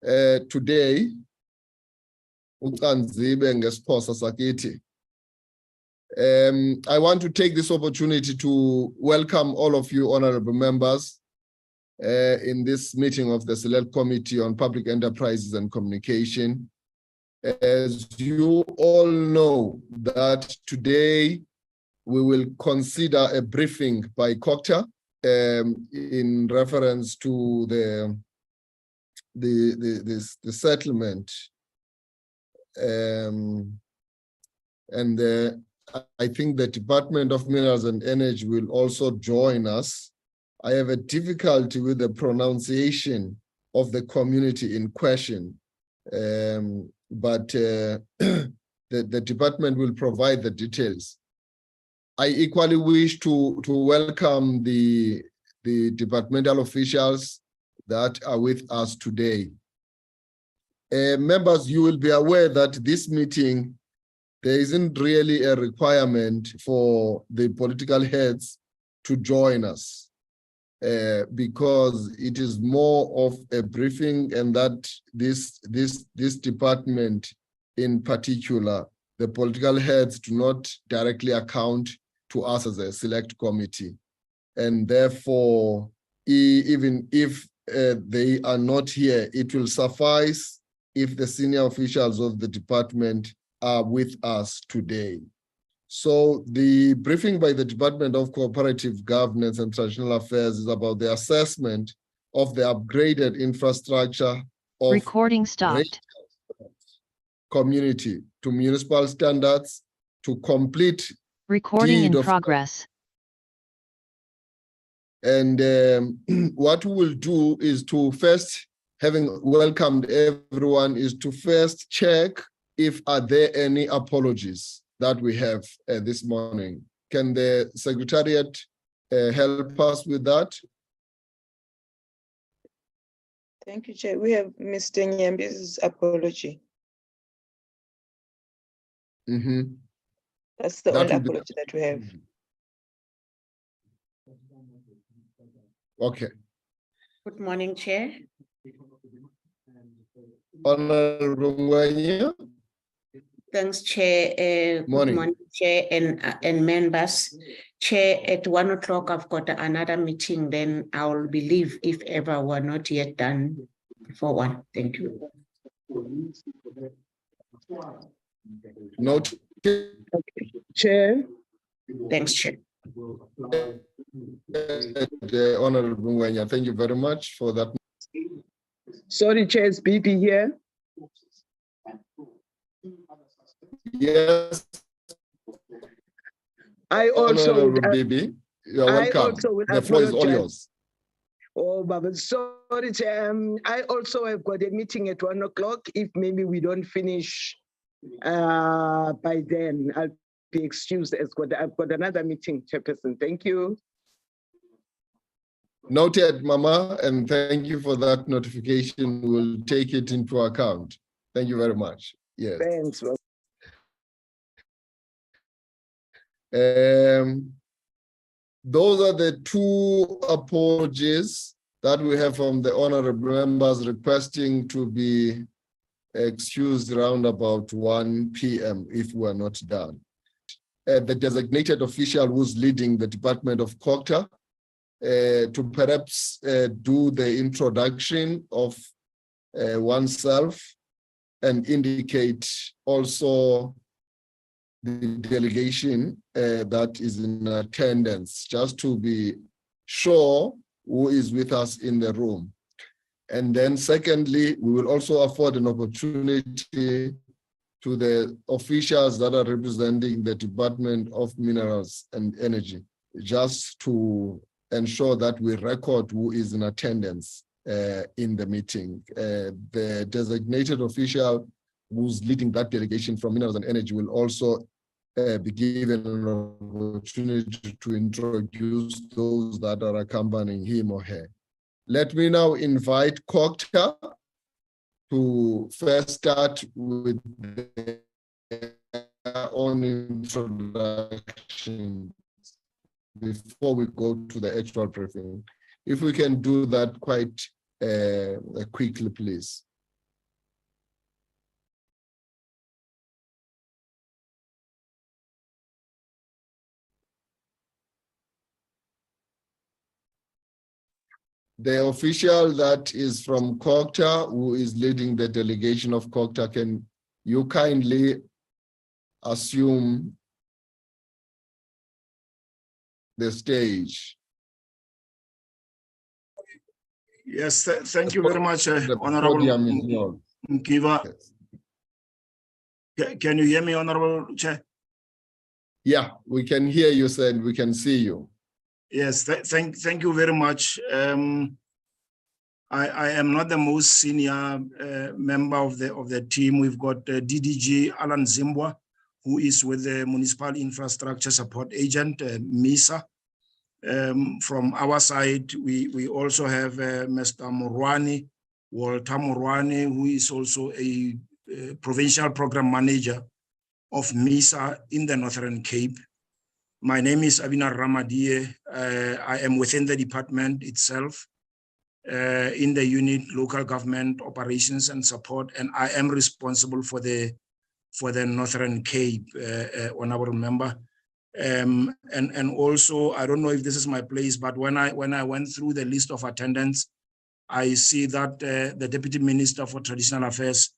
Today, I want to take this opportunity to welcome all of you honorable members in this meeting of the Select Committee on Public Enterprises and Communication. As you all know, that today we will consider a briefing by Cooperative in reference to the settlement, I think the Department of Minerals and Energy will also join us. I have a difficulty with the pronunciation of the community in question, but the department will provide the details. I equally wish to welcome the departmental officials that are with us today. Members, you will be aware that this meeting, there isn't really a requirement for the political heads to join us because it is more of a briefing, and that this department in particular, the political heads do not directly account to us as a select committee. And therefore, even if they are not here, it will suffice if the senior officials of the department are with us today. So the briefing by the Department of Cooperative Governance and Traditional Affairs is about the assessment of the upgraded infrastructure of recording stopped community to municipal standards to complete recording in progress. And what we will do is to first, having welcomed everyone, is to first check if are there any apologies that we have this morning. Can the Secretariat help us with that? Thank you, Chair. We have Mr. Nyambi's apology. That's the only apology that we have. Okay. Good morning, Chair. Honorable Ngwenya. Thanks, Chair. Good morning, Chair and members. Chair, at 1 o'clock, I've got another meeting. Then I will be leave if ever we're not yet done before 1. Thank you. Note. Chair. Thanks, Chair. Honorable Ngwenya, thank you very much for that. Sorry, Chair, it's BP here. Yes. I also Bibi, you are welcome. The floor is all yours. Oh, Baba, sorry, Chair. I also have got a meeting at 1 o'clock. If maybe we don't finish by then, I'll be excused. I've got another meeting, Chairperson. Thank you. Noted, Mama, and thank you for that notification. We'll take it into account. Thank you very much. Yes. Thanks. Those are the two apologies that we have from the honorable members requesting to be excused around about 1 p.m. if we are not done. The designated official who's leading the Department of Cooperative to perhaps do the introduction of oneself and indicate also the delegation that is in attendance, just to be sure who is with us in the room. And then secondly, we will also afford an opportunity to the officials that are representing the Department of Minerals and Energy, just to ensure that we record who is in attendance in the meeting. The designated official who's leading that delegation from Minerals and Energy will also be given an opportunity to introduce those that are accompanying him or her. Let me now invite Cooperative to first start with their own introduction before we go to the actual briefing. If we can do that quite quickly, please. The official that is from COCTA, who is leading the delegation of COCTA, can you kindly assume the stage? Yes, thank you very much, The Honorable podium is yours. Mkiva. Yes. Can you hear me, Honorable Chair? Yeah, we can hear you, sir, and we can see you. Yes, thank you very much. I am not the most senior member of the team. We've got DDG Alan Zimbwa, who is with the Municipal Infrastructure Support Agent, MISA. From our side, we also have Mr. Murwani, Walter Murwani, who is also a provincial program manager of MISA in the Northern Cape. My name is Abinar Ramadie. I am within the department itself, in the unit local government operations and support, and I am responsible for the Northern Cape, honorable member. And also, I don't know if this is my place, but when I went through the list of attendants, I see that the Deputy Minister for Traditional Affairs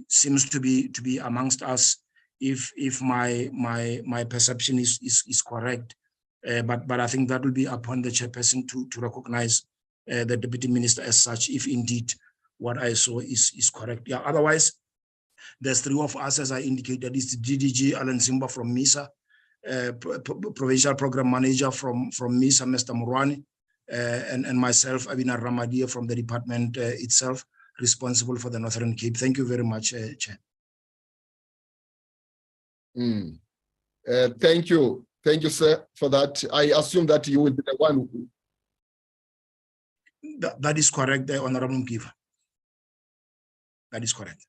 seems to be amongst us, if my perception is correct. But I think that will be upon the chairperson to recognize the Deputy Minister as such, if indeed what I saw is correct. Yeah, otherwise, there's three of us, as I indicated. Is the DDG Alan Simba from MISA, Provincial Program Manager from MISA, Mr. Murwani, and myself, Abinar Ramadia, from the department itself, responsible for the Northern Cape. Thank you very much, Chair. Thank you. Thank you, sir, for that. I assume that you will be the one who... That is correct, Honorable Mkiva. That is correct.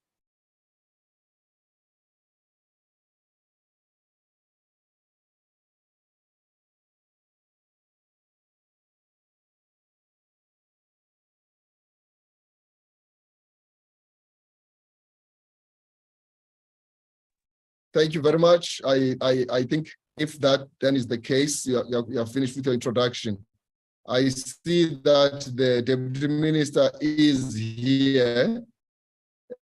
Thank you very much. I think if that then is the case, you are finished with your introduction. I see that the Deputy Minister is here.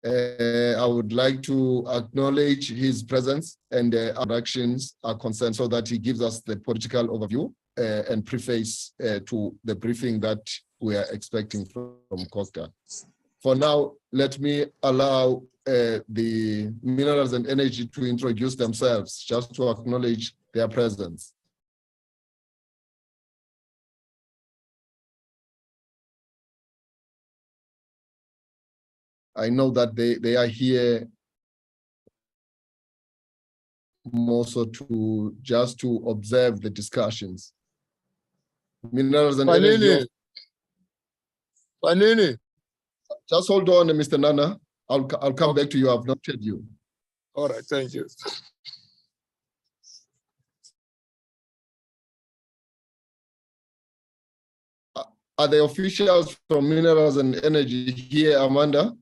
I would like to acknowledge his presence and actions are concerned, so that he gives us the political overview and preface to the briefing that we are expecting from COCTA. For now, let me allow the Minerals and Energy to introduce themselves, just to acknowledge their presence. I know that they are here more so just to observe the discussions. Minerals and Energy. Panini. Just hold on, Mr. Nana. I'll come back to you. I've noted you. All right, thank you. Are the officials from Minerals and Energy here, Amanda?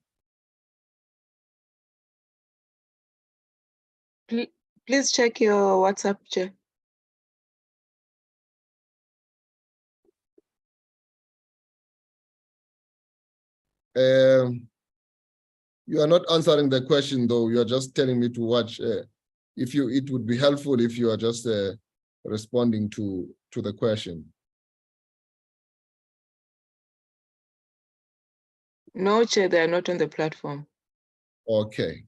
Please check your WhatsApp, Chair. You are not answering the question, though. You are just telling me to watch. It would be helpful if you are just responding to the question. No, Chair, they are not on the platform. Okay.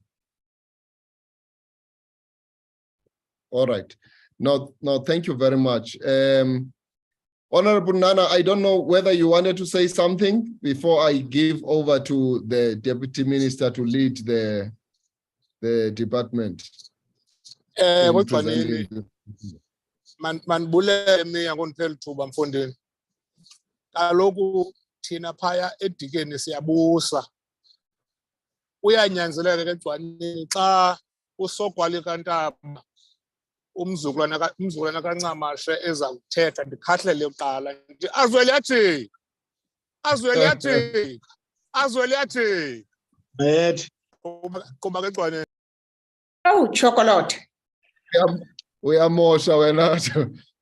All right. No, thank you very much. Honorable Nana, I don't know whether you wanted to say something before I give over to the Deputy Minister to lead the department. Manbulele mina ngonphela thuba mfondini. Kaloku thina phaya edikeni siyabusa. Uyanyanzeleka ke egcwaneni xa usogwali kaNtaba umzukulwana kaNcamashe eza kuthetha ndikhahlele uqala ndithi azweli yathi kuba ke egcwaneni. Oh, chocolate. Uyamosha wena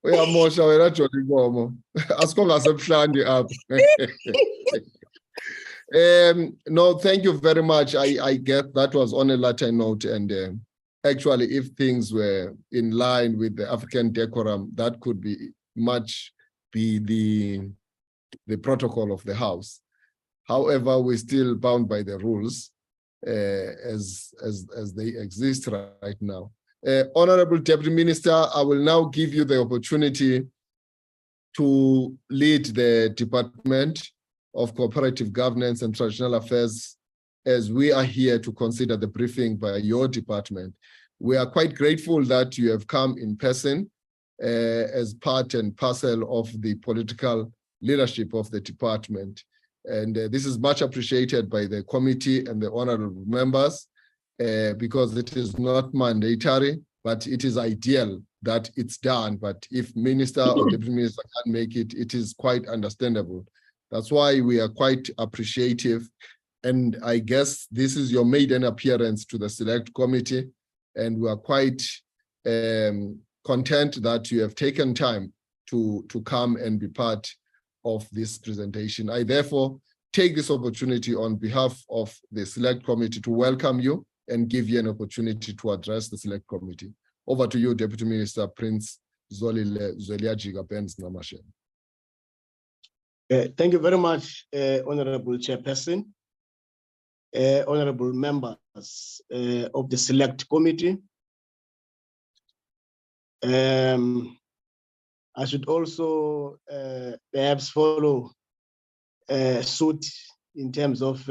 Uyamosha wena Jolly Nkomo. Asikho ngasebuhlandi apha. No, thank you very much. I get that was on a lighter note, and actually, if things were in line with the African decorum, that could be the protocol of the House. However, we're still bound by the rules as they exist right now. Honorable Deputy Minister, I will now give you the opportunity to lead the Department of Cooperative Governance and Traditional Affairs as we are here to consider the briefing by your department. We are quite grateful that you have come in person as part and parcel of the political leadership of the department. And this is much appreciated by the committee and the honorable members because it is not mandatory, but it is ideal that it's done. But if minister or deputy minister can't make it, it is quite understandable. That's why we are quite appreciative. And I guess this is your maiden appearance to the select committee. And we are quite content that you have taken time to come and be part of this presentation. I therefore take this opportunity on behalf of the select committee to welcome you and give you an opportunity to address the select committee. Over to you, Deputy Minister Prince Zweliajiga Benz Namashe. Thank you very much, Honorable Chairperson, honorable members of the select committee. I should also perhaps follow suit in terms of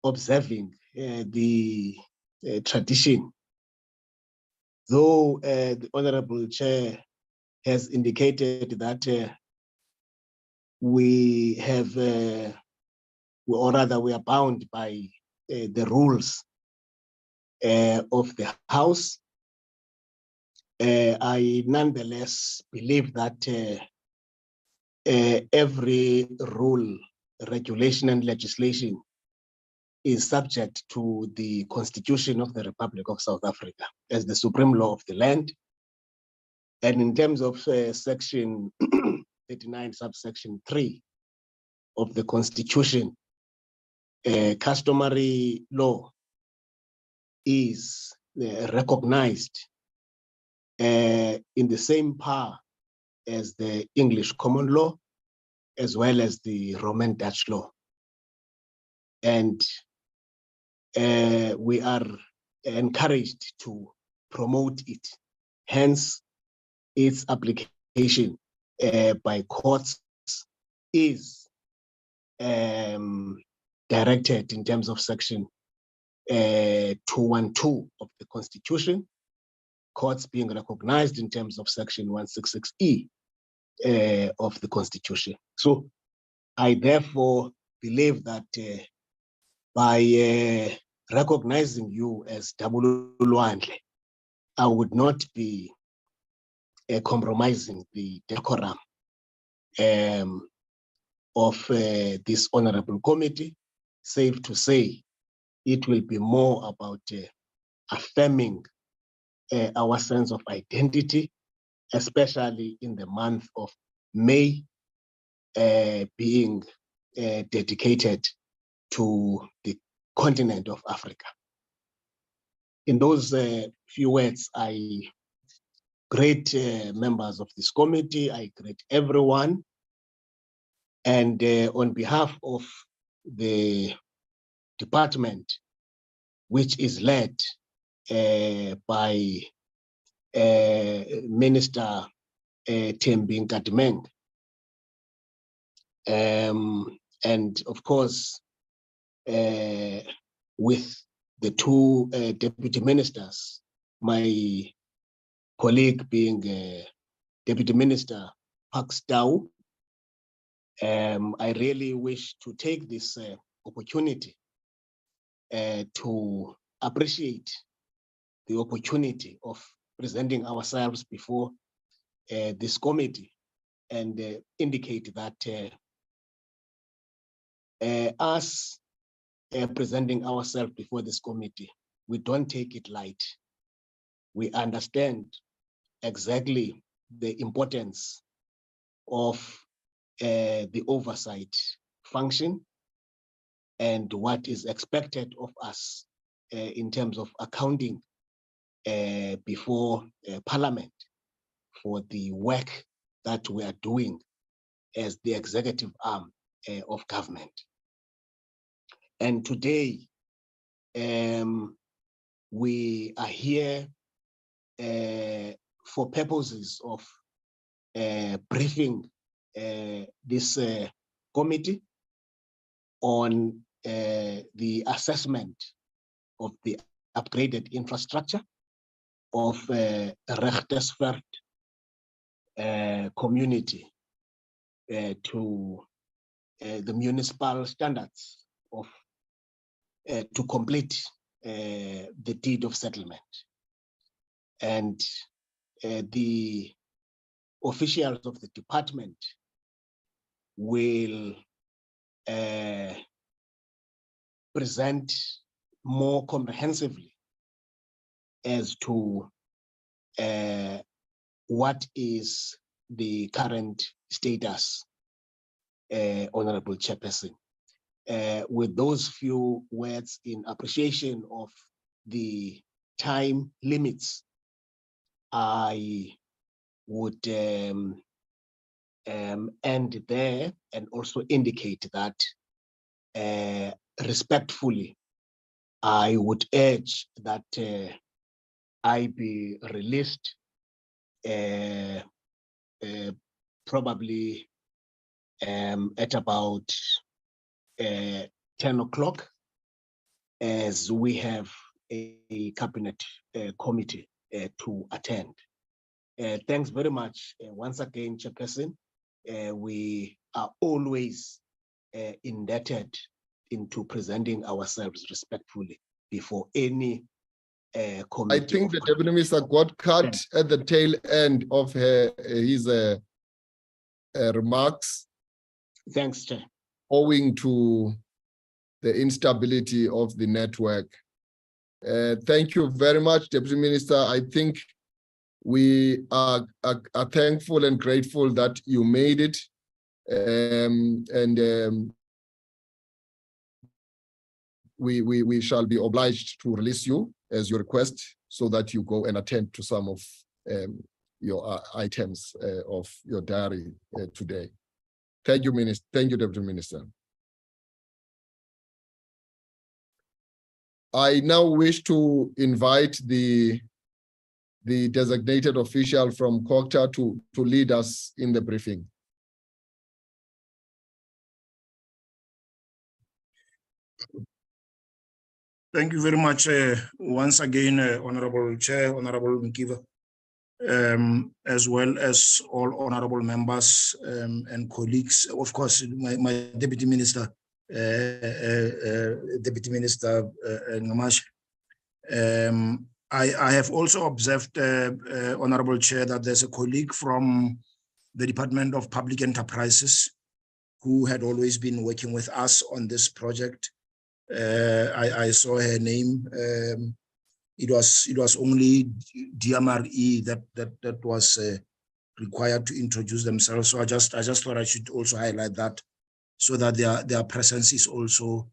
observing the tradition. Though the Honorable Chair has indicated that we have, or rather we are bound by the rules of the House, I nonetheless believe that every rule, regulation, and legislation is subject to the Constitution of the Republic of South Africa as the supreme law of the land. And in terms of section 39, subsection 3 of the Constitution, customary law is recognized in the same power as the English common law, as well as the Roman Dutch law. And we are encouraged to promote it. Hence, its application by courts is directed in terms of section 212 of the Constitution, courts being recognized in terms of section 166E of the Constitution. So I therefore believe that by recognizing you as Dabulu Lwandle, I would not be compromising the decorum of this honorable committee. Safe to say, it will be more about affirming our sense of identity, especially in the month of May, being dedicated to the continent of Africa. In those few words, I greet members of this committee, I greet everyone. And on behalf of the department, which is led by Minister Thembi Nkadimeng, and of course, with the two deputy ministers, my colleague being Deputy Minister Pax Tau, I really wish to take this opportunity to appreciate the opportunity of presenting ourselves before this committee and indicate that us presenting ourselves before this committee, we don't take it light. We understand exactly the importance of the oversight function and what is expected of us in terms of accounting before Parliament for the work that we are doing as the executive arm of government. And today, we are here for purposes of briefing this committee on the assessment of the upgraded infrastructure of Richtersveld community to the municipal standards of to complete the deed of settlement. And the officials of the department will present more comprehensively as to what is the current status, Honorable Chairperson. With those few words in appreciation of the time limits, I would end there and also indicate that respectfully, I would urge that I be released probably at about 10 o'clock, as we have a cabinet committee to attend. Thanks very much once again, Chairperson. We are always indebted into presenting ourselves respectfully before any committee. I think the Deputy Minister got cut at the tail end of his remarks. Thanks, Chair. Owing to the instability of the network. Thank you very much, Deputy Minister. I think we are thankful and grateful that you made it. We shall be obliged to release you as your request so that you go and attend to some of your items of your diary today. Thank you, Minister. Thank you, Deputy Minister. I now wish to invite the designated official from Cooperative to lead us in the briefing. Thank you very much once again, Honorable Chair, Honorable Mkiva, as well as all honorable members and colleagues. Of course, my Deputy Minister, Deputy Minister Ngamash. I have also observed, Honorable Chair, that there's a colleague from the Department of Public Enterprises who had always been working with us on this project. I saw her name. It was only DMRE that was required to introduce themselves. So I just thought I should also highlight that, so that their presence is also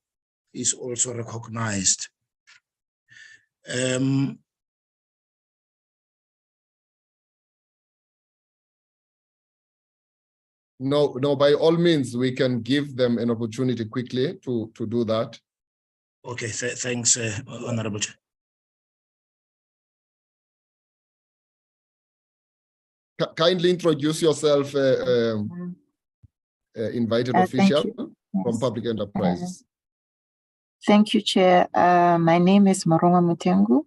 recognized. No, by all means, we can give them an opportunity quickly to do that. Okay, thanks, Honorable Chair. Kindly introduce yourself, invited official from Public Enterprises. Thank you, Chair. My name is Moronga Mutengu.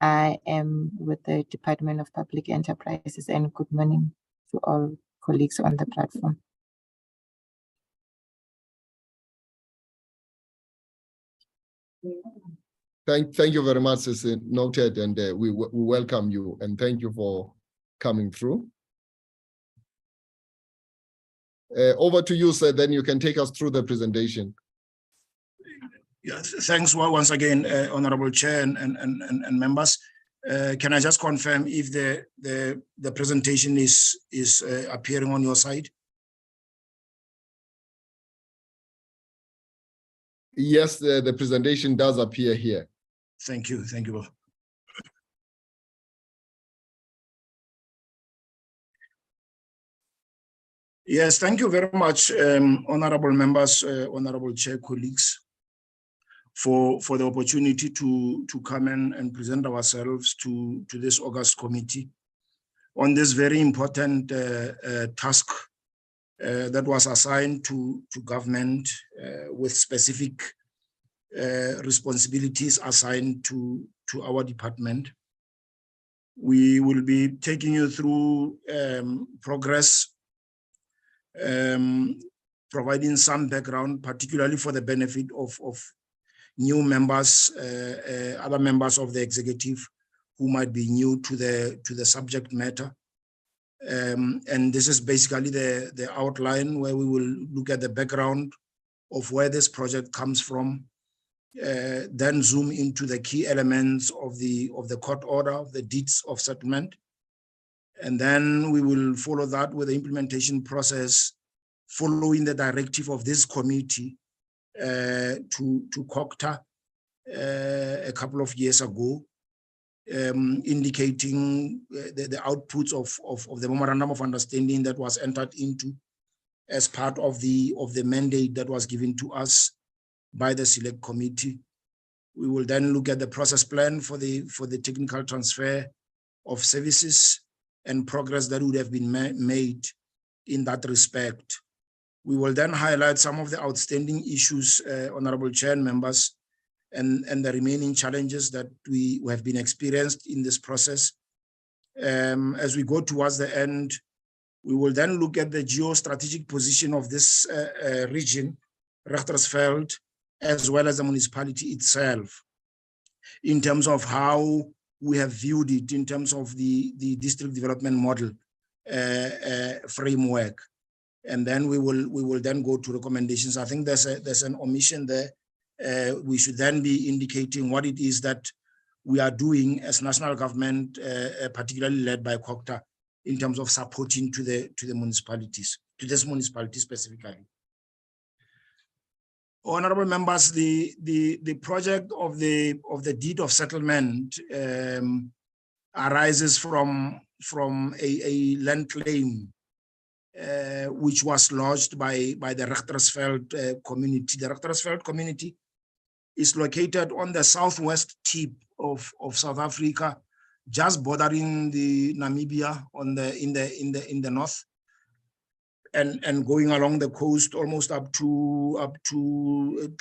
I am with the Department of Public Enterprises, and good morning to all colleagues on the platform. Thank you very much, it's noted, and we welcome you and thank you for coming through. Over to you, sir, then you can take us through the presentation. Yeah, thanks once again, Honorable Chair and members. Can I just confirm if the presentation is appearing on your side? Yes, the presentation does appear here. Thank you. Thank you. Yes, thank you very much, honorable members, honorable chair, colleagues, for the opportunity to come in and present ourselves to this August committee on this very important task that was assigned to government with specific responsibilities assigned to our department. We will be taking you through progress, providing some background, particularly for the benefit of new members, other members of the executive who might be new to the subject matter. And this is basically the outline where we will look at the background of where this project comes from, then zoom into the key elements of the court order, of the deeds of settlement. And then we will follow that with the implementation process, following the directive of this committee to COCTA a couple of years ago, indicating the outputs of the memorandum of understanding that was entered into as part of the mandate that was given to us by the select committee. We will then look at the process plan for the technical transfer of services and progress that would have been made in that respect. We will then highlight some of the outstanding issues, honorable chair and members, and the remaining challenges that we have been experienced in this process. As we go towards the end, we will then look at the geostrategic position of this region, Richtersveld, as well as the municipality itself, in terms of how we have viewed it in terms of the district development model framework. And then we will then go to recommendations. I think there's an omission there. We should then be indicating what it is that we are doing as national government, particularly led by COCTA, in terms of supporting to the municipalities, to this municipality specifically. Honorable members, the project of the deed of settlement arises from a land claim which was lodged by the Richtersveld community. The Richtersveld community is located on the southwest tip of South Africa, just bordering the Namibia in the north, and going along the coast almost up to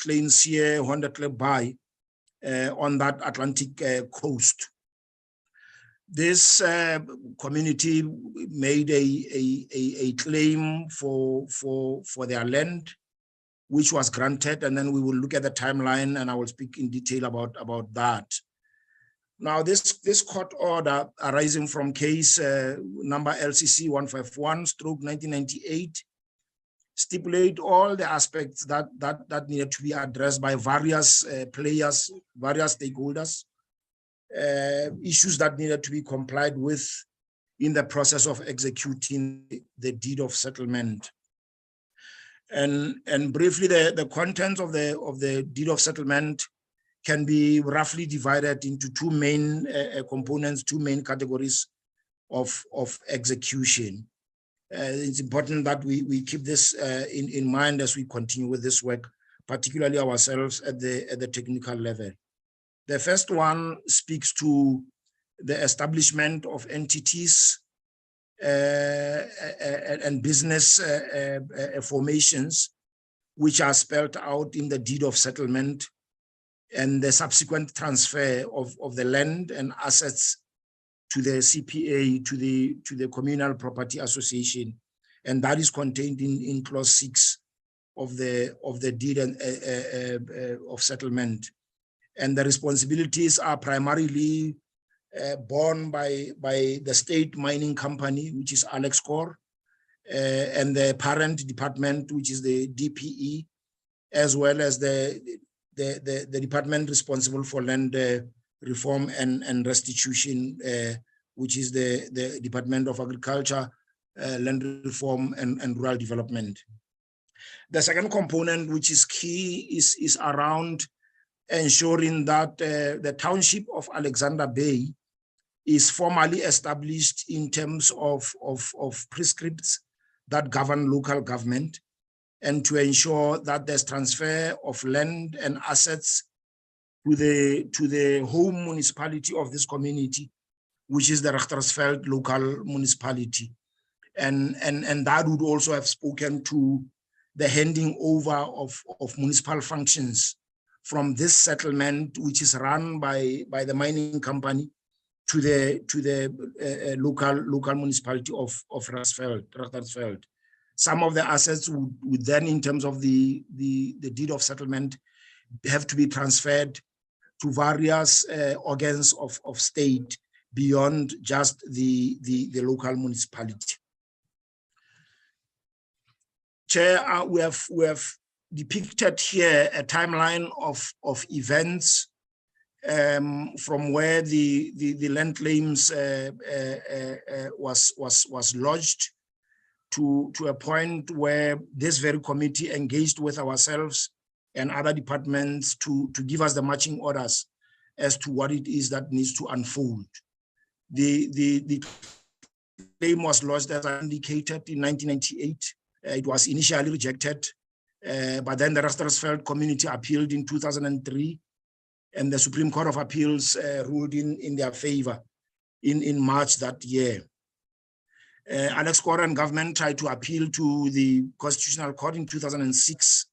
Kleinseer, Honderklip Bay on that Atlantic coast. This community made a claim for their land, which was granted, and then we will look at the timeline, and I will speak in detail about that. Now, this court order arising from case number LCC 151/1998 stipulate all the aspects that needed to be addressed by various players, various stakeholders, issues that needed to be complied with in the process of executing the deed of settlement. And briefly, the contents of the deed of settlement can be roughly divided into two main components, two main categories of execution. It's important that we keep this in mind as we continue with this work, particularly ourselves at the technical level. The first one speaks to the establishment of entities and business formations, which are spelled out in the deed of settlement, and the subsequent transfer of the land and assets to the CPA, to the Communal Property Association, and that is contained in clause 6 of the deed of settlement. And the responsibilities are primarily borne by the state mining company, which is Alex Core, and the parent department, which is the DPE, as well as the department responsible for land Reform and Restitution, which is the Department of Agriculture, Land Reform and Rural Development. The second component, which is key, is around ensuring that the township of Alexander Bay is formally established in terms of prescripts that govern local government, and to ensure that there's transfer of land and assets to the home municipality of this community, which is the Richtersveld local municipality. And that would also have spoken to the handing over of municipal functions from this settlement, which is run by the mining company, to the local municipality of Richtersveld. Some of the assets would then, in terms of the deed of settlement, have to be transferred to various organs of state beyond just the local municipality. Chair, we have depicted here a timeline of events from where the land claims was lodged to a point where this very committee engaged with ourselves and other departments to give us the marching orders as to what it is that needs to unfold. The claim was lodged, as I indicated, in 1998. It was initially rejected, but then the Richtersveld community appealed in 2003, and the Supreme Court of Appeals ruled in their favor in March that year. Alex Cora and government tried to appeal to the Constitutional Court in 2006.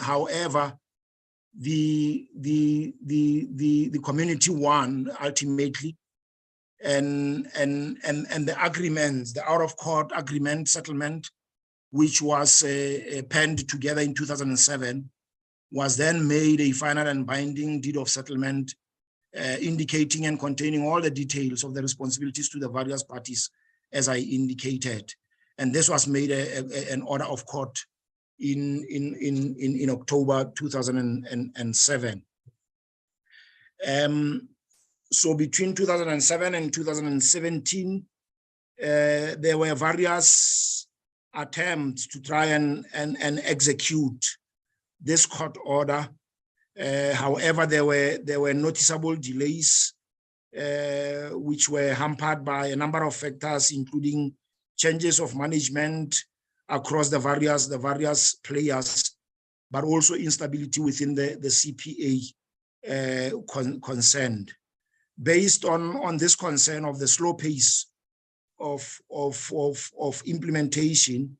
However, the community won ultimately, and the agreements, the out-of-court agreement settlement, which was penned together in 2007, was then made a final and binding deed of settlement, indicating and containing all the details of the responsibilities to the various parties, as I indicated. And this was made an order of court in October 2007. So between 2007 and 2017, there were various attempts to try and execute this court order. However, there were noticeable delays, which were hampered by a number of factors, including changes of management across the various players, but also instability within the CPA concerned. Based on this concern of the slow pace of implementation,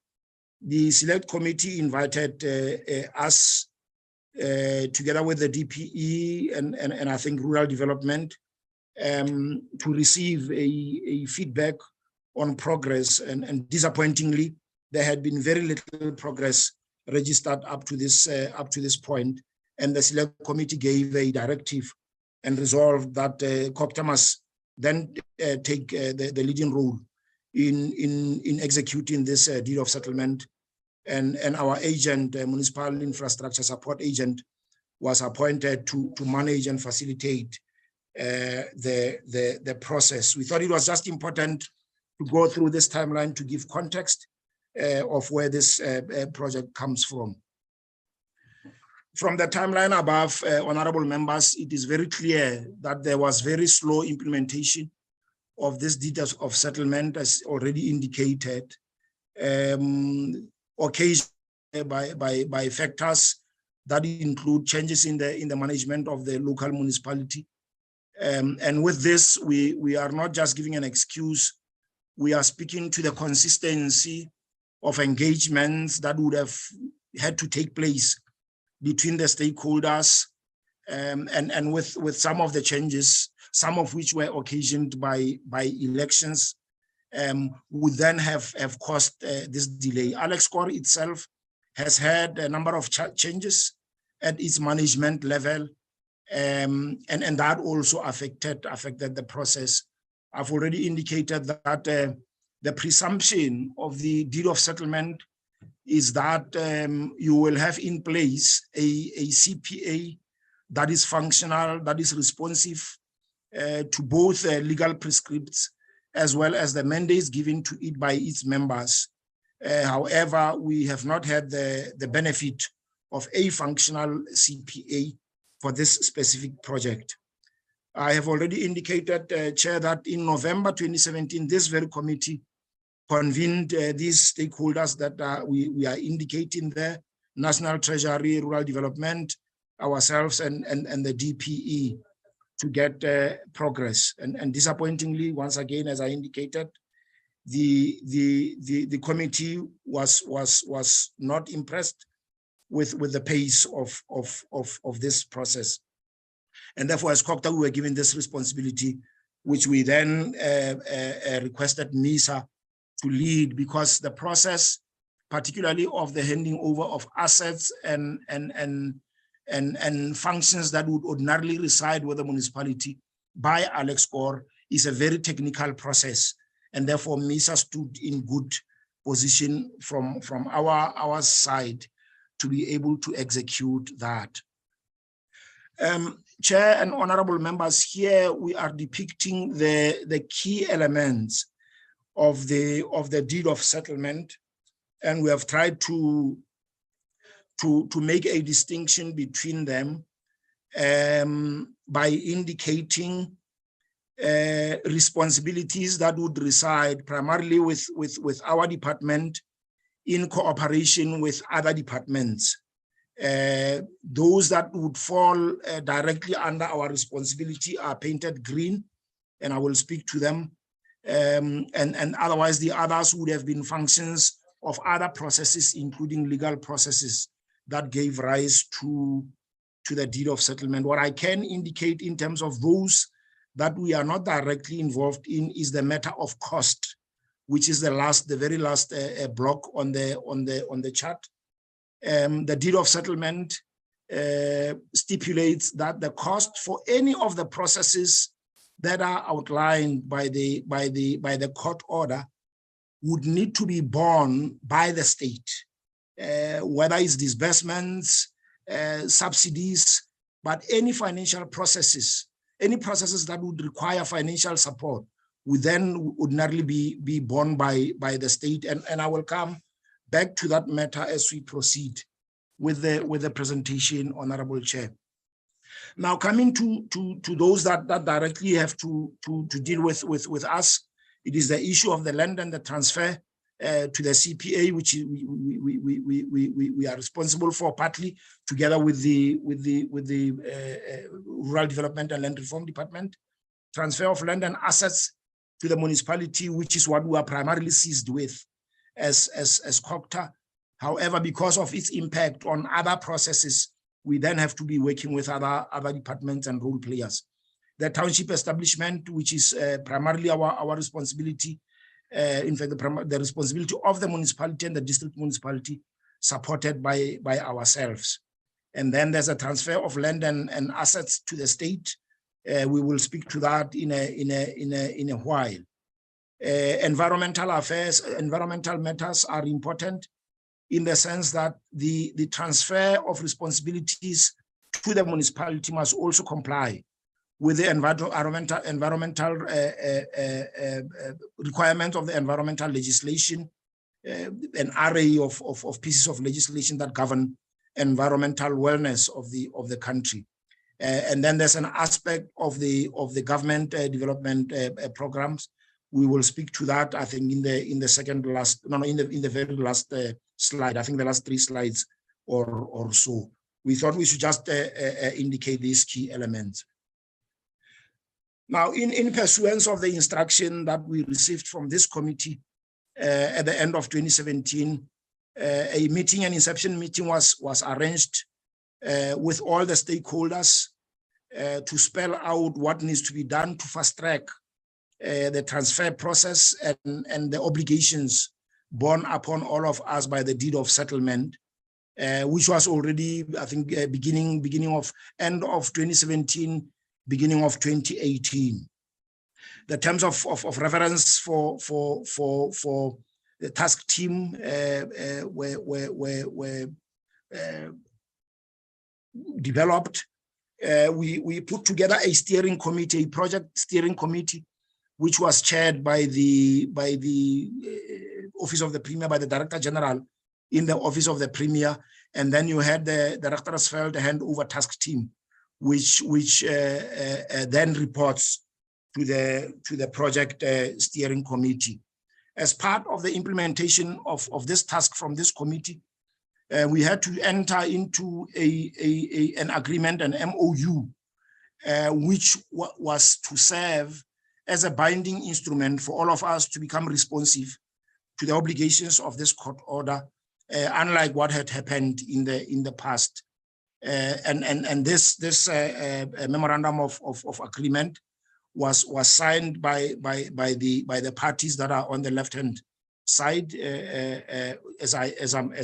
the select committee invited us together with the DPE and I think rural development to receive a feedback on progress, and disappointingly, there had been very little progress registered up to this point, and the select committee gave a directive and resolved that COPTA must then take the leading role in executing this deed of settlement, and our agent, municipal infrastructure support agent, was appointed to manage and facilitate the process. We thought it was just important to go through this timeline to give context of where this project comes from. From the timeline above, honorable members, it is very clear that there was very slow implementation of this deed of settlement, as already indicated, occasioned by factors that include changes in the management of the local municipality. And with this, we are not just giving an excuse, we are speaking to the consistency of engagements that would have had to take place between the stakeholders, and with some of the changes, some of which were occasioned by elections, would then have caused this delay. Alex Core itself has had a number of changes at its management level, and that also affected the process. I've already indicated that the presumption of the deed of settlement is that you will have in place a CPA that is functional, that is responsive to both legal prescripts as well as the mandates given to it by its members. However, we have not had the benefit of a functional CPA for this specific project. I have already indicated, Chair, that in November 2017, this very committee convened these stakeholders that we are indicating there, National Treasury, Rural Development, ourselves, and the DPE, to get progress. And disappointingly, once again, as I indicated, the committee was not impressed with the pace of this process. And therefore, as COCTA, we were given this responsibility, which we then requested MISA to lead, because the process, particularly of the handing over of assets and functions that would ordinarily reside with the municipality by Alex Gore, is a very technical process. And therefore, MISA stood in good position from our side to be able to execute that. Chair and honorable members, here we are depicting the key elements of the deed of settlement, and we have tried to make a distinction between them by indicating responsibilities that would reside primarily with our department in cooperation with other departments. Those that would fall directly under our responsibility are painted green, and I will speak to them. And otherwise, the others would have been functions of other processes, including legal processes that gave rise to the deed of settlement. What I can indicate in terms of those that we are not directly involved in is the matter of cost, which is the very last block on the chart. The deed of settlement stipulates that the cost for any of the processes that are outlined by the court order would need to be borne by the state, whether it's disbursements, subsidies, but any financial processes, any processes that would require financial support would then ordinarily be borne by the state. And I will come back to that matter as we proceed with the presentation, Honorable Chair. Now, coming to those that directly have to deal with us, it is the issue of the land and the transfer to the CPA, which we are responsible for partly together with the Rural Development and Land Reform Department. Transfer of land and assets to the municipality, which is what we are primarily seized with as COCTA. However, because of its impact on other processes, we then have to be working with other departments and role players. The township establishment, which is primarily our responsibility, in fact, the responsibility of the municipality and the district municipality, supported by ourselves. And then there's a transfer of land and assets to the state. We will speak to that in a while. Environmental affairs, environmental matters are important in the sense that the transfer of responsibilities to the municipality must also comply with the environmental requirement of the environmental legislation, an array of pieces of legislation that govern environmental wellness of the country. And then there's an aspect of the government development programs. We will speak to that, I think, in the very last slide. I think the last 3 slides or so. We thought we should just indicate these key elements. Now, in pursuance of the instruction that we received from this committee at the end of 2017, a meeting, an inception meeting was arranged with all the stakeholders to spell out what needs to be done to fast track the transfer process and the obligations borne upon all of us by the deed of settlement, which was already, I think, beginning of end of 2017, beginning of 2018. The terms of reference for the task team were developed, we put together a steering committee, a project steering committee, which was chaired by the Office of the Premier, by the Director General in the Office of the Premier. And then you had the Richtersveld handover task team, which then reports to the project steering committee. As part of the implementation of this task from this committee, we had to enter into an agreement, an MOU, which was to serve as a binding instrument for all of us to become responsive to the obligations of this court order, unlike what had happened in the past. And this memorandum of agreement was signed by the parties that are on the left-hand side, as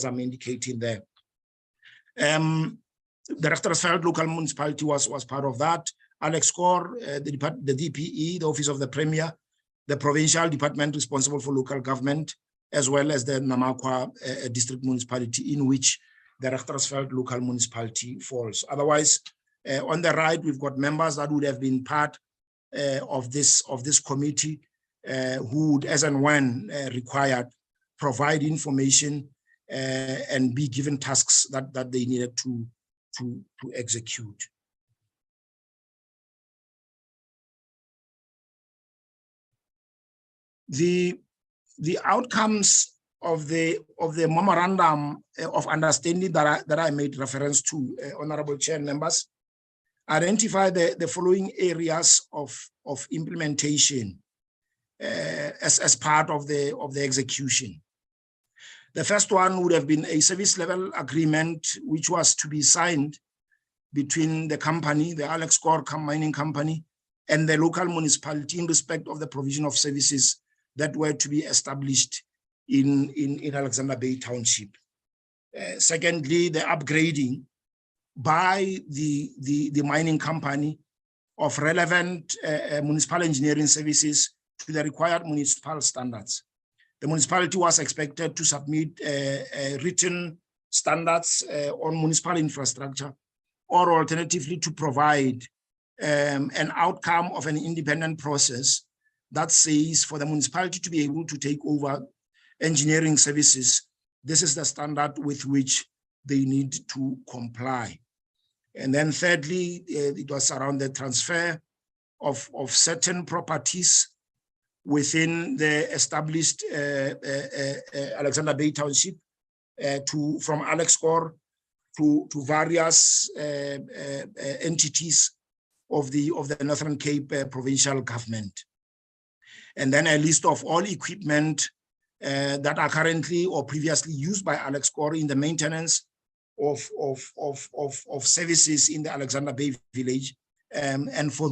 I'm indicating there. The Richtersveld local municipality was part of that. Alex Core, the DPE, the Office of the Premier, the provincial department responsible for local government, as well as the Namakwa district municipality, in which the Richtersveld local municipality falls. Otherwise, on the right, we've got members that would have been part of this committee, who would, as and when required, provide information and be given tasks that they needed to execute. The outcomes of the memorandum of understanding that I made reference to, Honorable Chair and members, identify the following areas of implementation as part of the execution. The first one would have been a service level agreement, which was to be signed between the company, the Alex Core mining company, and the local municipality in respect of the provision of services that were to be established in Alexander Bay Township. Secondly, the upgrading by the mining company of relevant municipal engineering services to the required municipal standards. The municipality was expected to submit written standards on municipal infrastructure, or alternatively to provide an outcome of an independent process that says for the municipality to be able to take over engineering services, this is the standard with which they need to comply. And then thirdly, it was around the transfer of certain properties within the established Alexander Bay Township from Alex Core to various entities of the Northern Cape provincial government. And then a list of all equipment that are currently or previously used by Alex Core in the maintenance of services in the Alexander Bay village, and for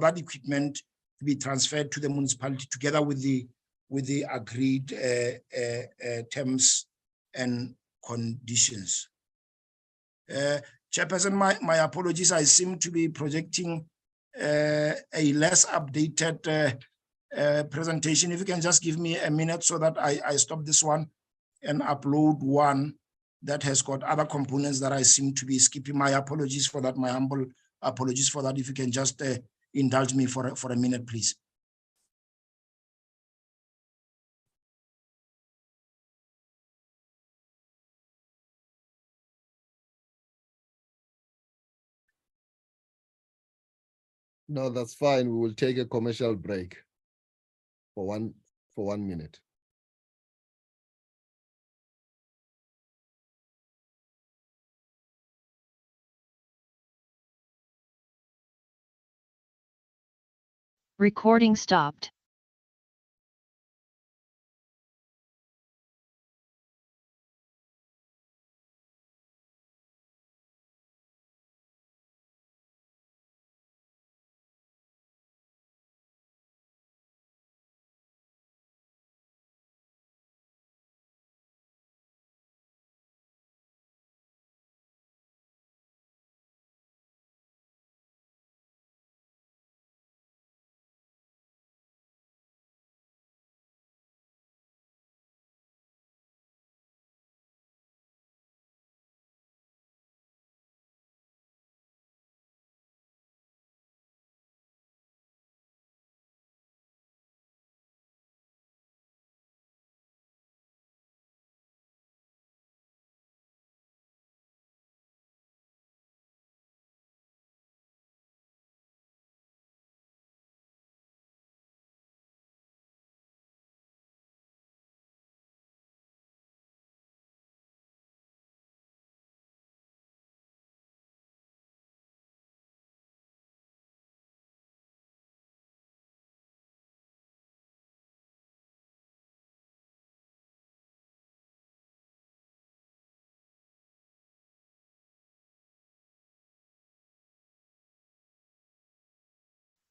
that equipment to be transferred to the municipality together with the agreed terms and conditions. Chairperson, my apologies. I seem to be projecting a less updated presentation. If you can just give me a minute so that I stop this one and upload one that has got other components that I seem to be skipping. My apologies for that, my humble apologies for that. If you can just indulge me for a minute, please. No, that's fine. We will take a commercial break for 1 minute. Recording stopped.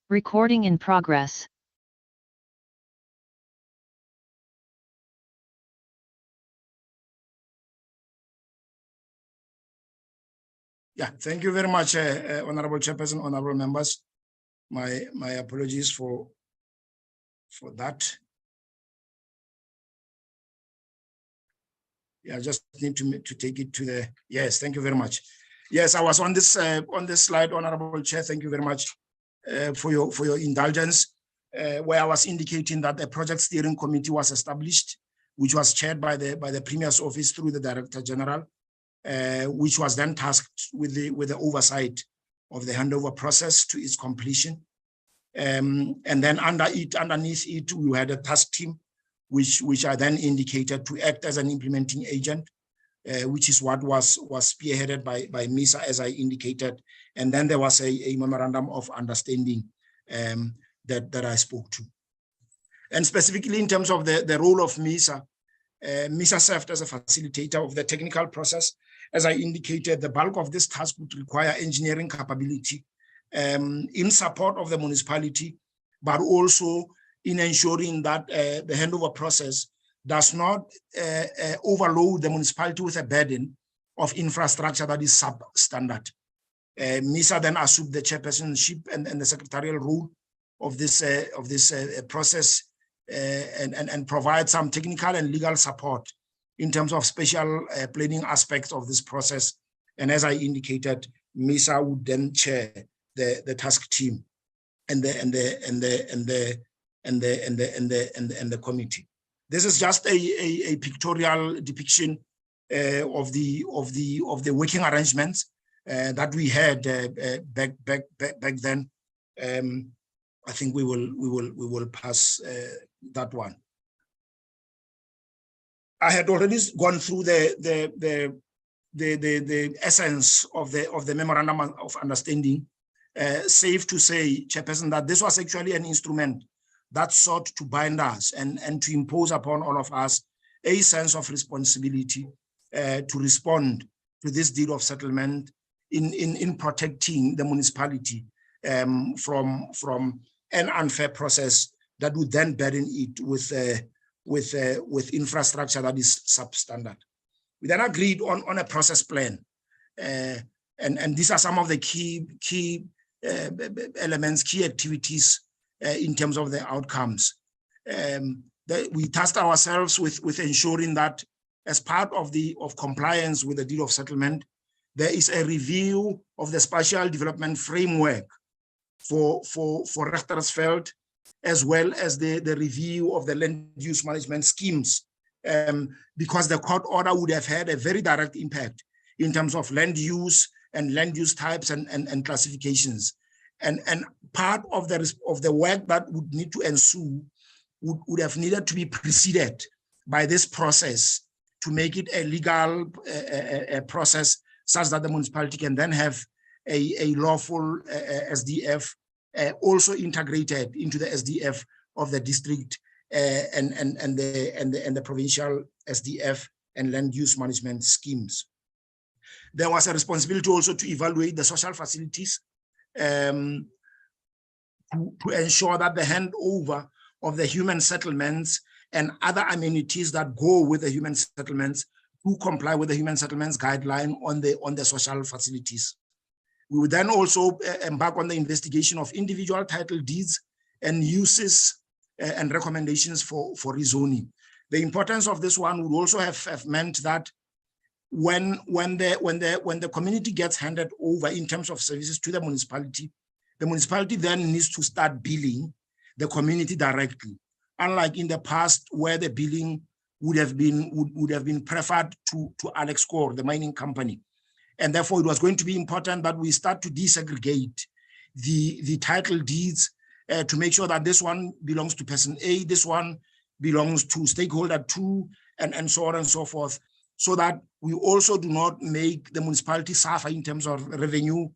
Recording in progress. Yeah, thank you very much, Honorable Chairperson, honorable members. My apologies for that. Yeah, I just need to take it to the, yes, thank you very much. Yes, I was on this slide, Honorable Chair. Thank you very much for your indulgence, where I was indicating that the project steering committee was established, which was chaired by the Premier's office through the Director General, which was then tasked with the oversight of the handover process to its completion. And then underneath it, we had a task team, which I then indicated to act as an implementing agent, which is what was spearheaded by MISA, as I indicated. And then there was a memorandum of understanding that I spoke to. And specifically in terms of the role of MISA, MISA served as a facilitator of the technical process. As I indicated, the bulk of this task would require engineering capability in support of the municipality, but also in ensuring that the handover process does not overload the municipality with a burden of infrastructure that is substandard. MISA then assumed the chairpersonship and the secretarial role of this process and provide some technical and legal support in terms of special planning aspects of this process. And as I indicated, MISA would then chair the task team and the committee. This is just a pictorial depiction of the working arrangements that we had back then. I think we will pass that one. I had already gone through the essence of the memorandum of understanding. Safe to say, Chairperson, that this was actually an instrument that sought to bind us and to impose upon all of us a sense of responsibility to respond to this deed of settlement in protecting the municipality from an unfair process that would then burden it with infrastructure that is substandard. We then agreed on a process plan, and these are some of the key elements, key activities in terms of the outcomes. We tasked ourselves with ensuring that as part of compliance with the deed of settlement, there is a review of the spatial development framework for Richtersveld, as well as the review of the land use management schemes, because the court order would have had a very direct impact in terms of land use and land use types and classifications. And part of the work that would need to ensue would have needed to be preceded by this process to make it a legal process such that the municipality can then have a lawful SDF also integrated into the SDF of the district and the provincial SDF and land use management schemes. There was a responsibility also to evaluate the social facilities to ensure that the handover of the human settlements and other amenities that go with the human settlements to comply with the human settlements guideline on the social facilities. We would then also embark on the investigation of individual title deeds and uses and recommendations for rezoning. The importance of this one would also have meant that when the community gets handed over in terms of services to the municipality then needs to start billing the community directly, unlike in the past where the billing would have been preferred to Alex Core, the mining company. And therefore, it was going to be important that we start to desegregate the title deeds to make sure that this one belongs to person A, this one belongs to stakeholder 2, and so on and so forth, so that we also do not make the municipality suffer in terms of revenue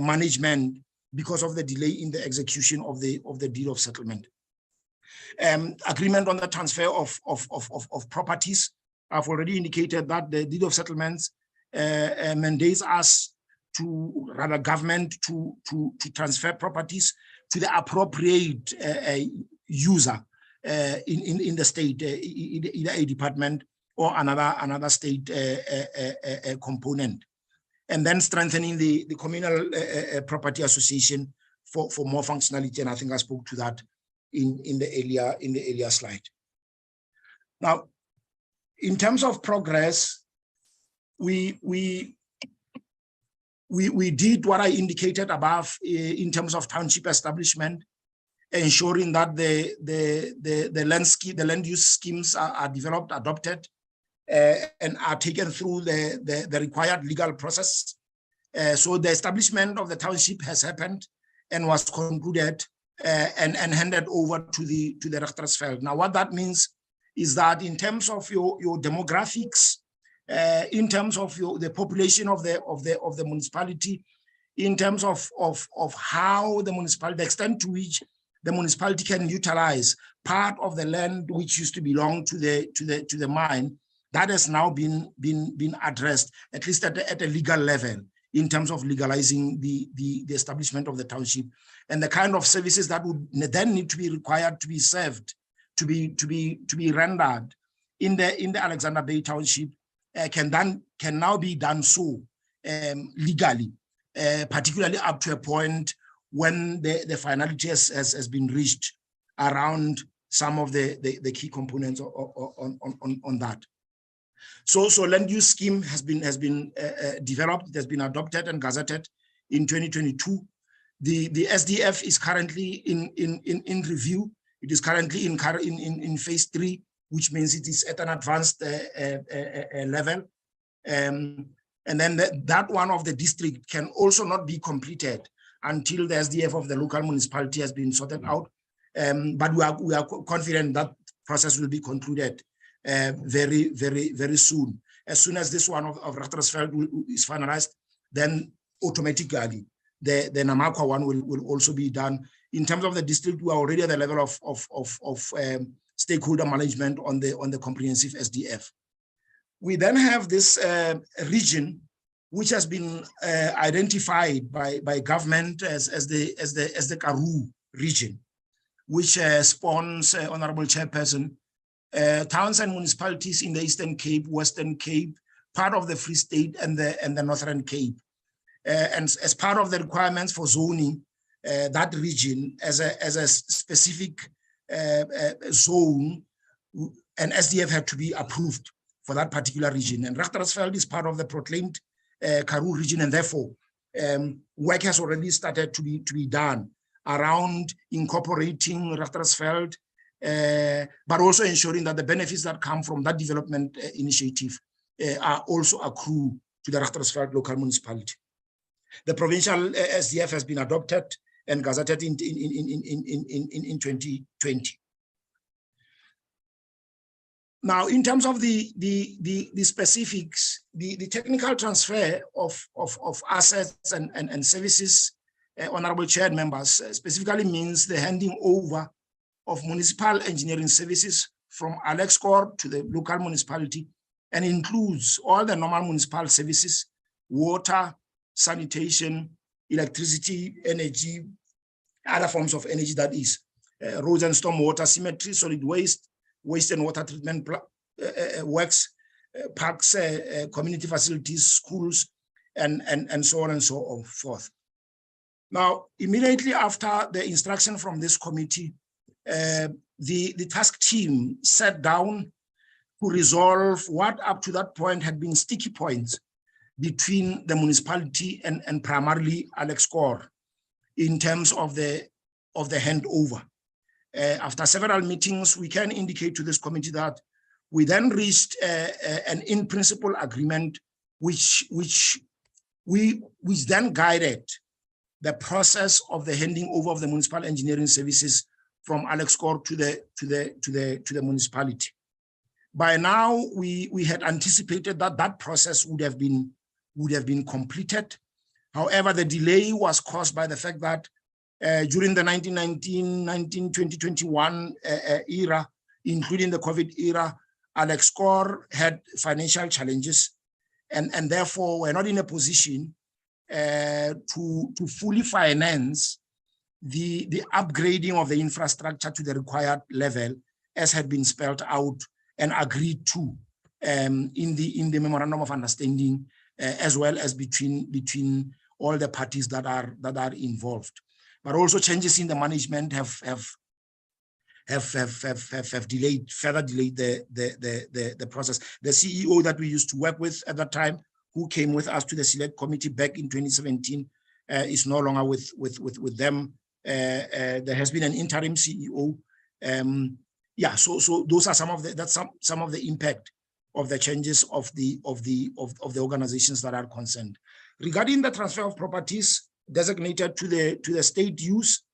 management because of the delay in the execution of the deed of settlement. Agreement on the transfer of properties. I've already indicated that the deed of settlements mandates us to rather government to transfer properties to the appropriate user in the state, either a department or another state component, and then strengthening the communal property association for more functionality. And I think I spoke to that in the earlier slide. Now, in terms of progress, we did what I indicated above in terms of township establishment, ensuring that the land use schemes are developed, adopted, and are taken through the required legal process. So the establishment of the township has happened and was concluded and handed over to the Richtersveld. Now, what that means is that in terms of your demographics, in terms of the population of the municipality, in terms of how the municipality, the extent to which the municipality can utilize part of the land which used to belong to the mine, that has now been addressed, at least at a legal level, in terms of legalizing the establishment of the township, and the kind of services that would then need to be required to be served, to be rendered in the Alexander Bay Township can now be done so legally, particularly up to a point when the finality has been reached around some of the key components on that. So land use scheme has been developed, it has been adopted and gazetted in 2022. The SDF is currently in review. It is currently in phase 3, which means it is at an advanced level. And then that one of the district can also not be completed until the SDF of the local municipality has been sorted out. But we are confident that process will be concluded very, very, very soon. As soon as this one of Richtersveld is finalized, then automatically the Namakwa one will also be done. In terms of the district, we are already at the level of stakeholder management on the comprehensive SDF. We then have this region, which has been identified by government as the Karoo region, which spawns, Honorable Chairperson, towns and municipalities in the Eastern Cape, Western Cape, part of the Free State and the Northern Cape. And as part of the requirements for zoning, that region as a specific zone, an SDF had to be approved for that particular region. And Richtersveld is part of the proclaimed Karoo region, and therefore work has already started to be done around incorporating Richtersveld, but also ensuring that the benefits that come from that development initiative are also accrue to the Richtersveld local municipality. The provincial SDF has been adopted and gazetted in 2020. Now, in terms of the specifics, the technical transfer of assets and services, Honorable Chair and members, specifically means the handing over of municipal engineering services from Alexcor to the local municipality, and includes all the normal municipal services: water, sanitation, electricity, energy, other forms of energy, that is, roads and stormwater, cemetery, solid waste, waste and water treatment works, parks, community facilities, schools, and so on and so forth. Now, immediately after the instruction from this committee, the task team sat down to resolve what up to that point had been sticky points between the municipality and primarily Alexcor in terms of the handover. After several meetings, we can indicate to this committee that we then reached an in-principle agreement, which then guided the process of the handing over of the municipal engineering services from Alexcor to the municipality. By now, we had anticipated that process would have been completed. However, the delay was caused by the fact that during the 2021 era, including the COVID era, Alexcor had financial challenges and therefore were not in a position to fully finance the upgrading of the infrastructure to the required level, as had been spelled out and agreed to in the memorandum of understanding, as well as between all the parties that are involved. But also changes in the management have further delayed the process. The CEO that we used to work with at that time, who came with us to the select committee back in 2017, is no longer with them. There has been an interim CEO. So those are some of the impact of the changes of the organizations that are concerned. Regarding the transfer of properties designated to the state use,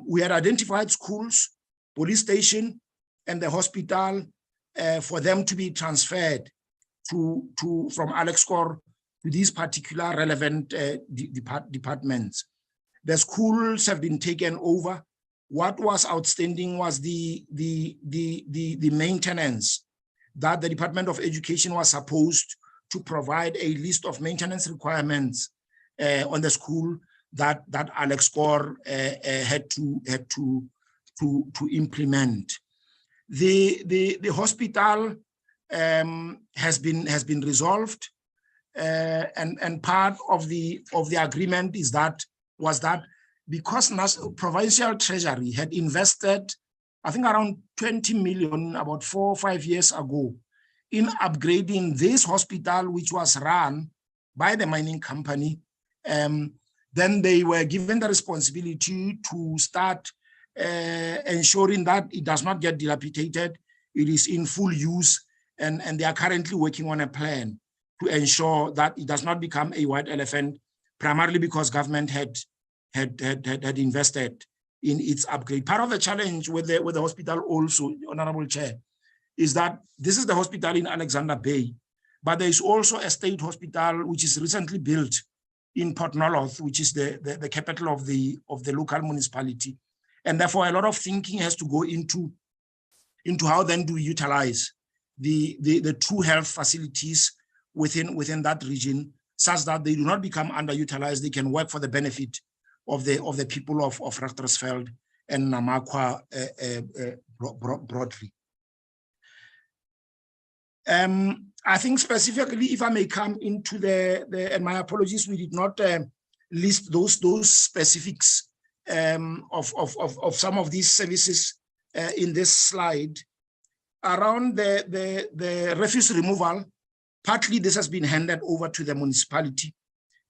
we had identified schools, police station, and the hospital for them to be transferred from Alex Corps to these particular relevant departments. The schools have been taken over. What was outstanding was the maintenance that the Department of Education was supposed to provide a list of maintenance requirements on the school that Alex Corps had to implement. The hospital has been resolved, and part of the agreement was that because provincial treasury had invested, I think, around 20 million about 4 or 5 years ago in upgrading this hospital, which was run by the mining company, then they were given the responsibility to start ensuring that it does not get dilapidated, it is in full use, and they are currently working on a plan to ensure that it does not become a white elephant, primarily because government had invested in its upgrade. Part of the challenge with the hospital also, Honorable Chair, is that this is the hospital in Alexander Bay, but there is also a state hospital which is recently built in Port Nolloth, which is the capital of the local municipality. And therefore, a lot of thinking has to go into how then do we utilize the two health facilities within that region, such that they do not become underutilized. They can work for the benefit of the people of Richtersveld and Namakwa broadly. I think specifically, if I may come into and my apologies, we did not list those specifics of some of these services in this slide. Around the refuse removal, partly this has been handed over to the municipality.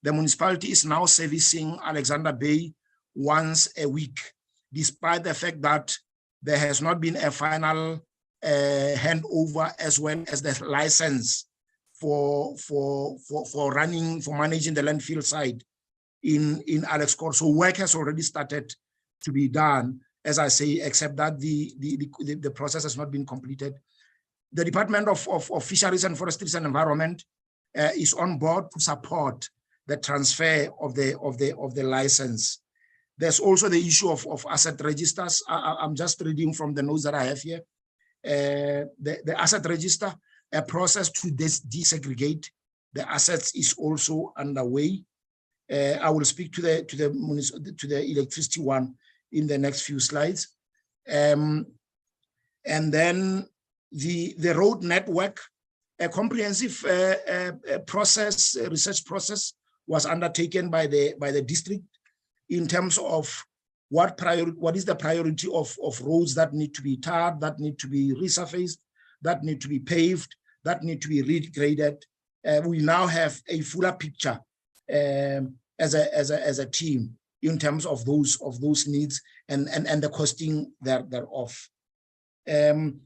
The municipality is now servicing Alexander Bay once a week, despite the fact that there has not been a final handover, as well as the license for managing the landfill site in Alex Corps. So work has already started to be done, as I say, except that the process has not been completed. The Department of Fisheries and Forestry and Environment is on board to support the transfer of the license. There's also the issue of asset registers. I'm just reading from the notes that I have here. The asset register, a process to desegregate the assets is also underway. I will speak to the electricity one in the next few slides. And then the road network, a comprehensive research process was undertaken by the district in terms of what is the priority of roads that need to be tarred, that need to be resurfaced, that need to be paved, that need to be regraded. We now have a fuller picture as a team in terms of those needs and the costing thereof.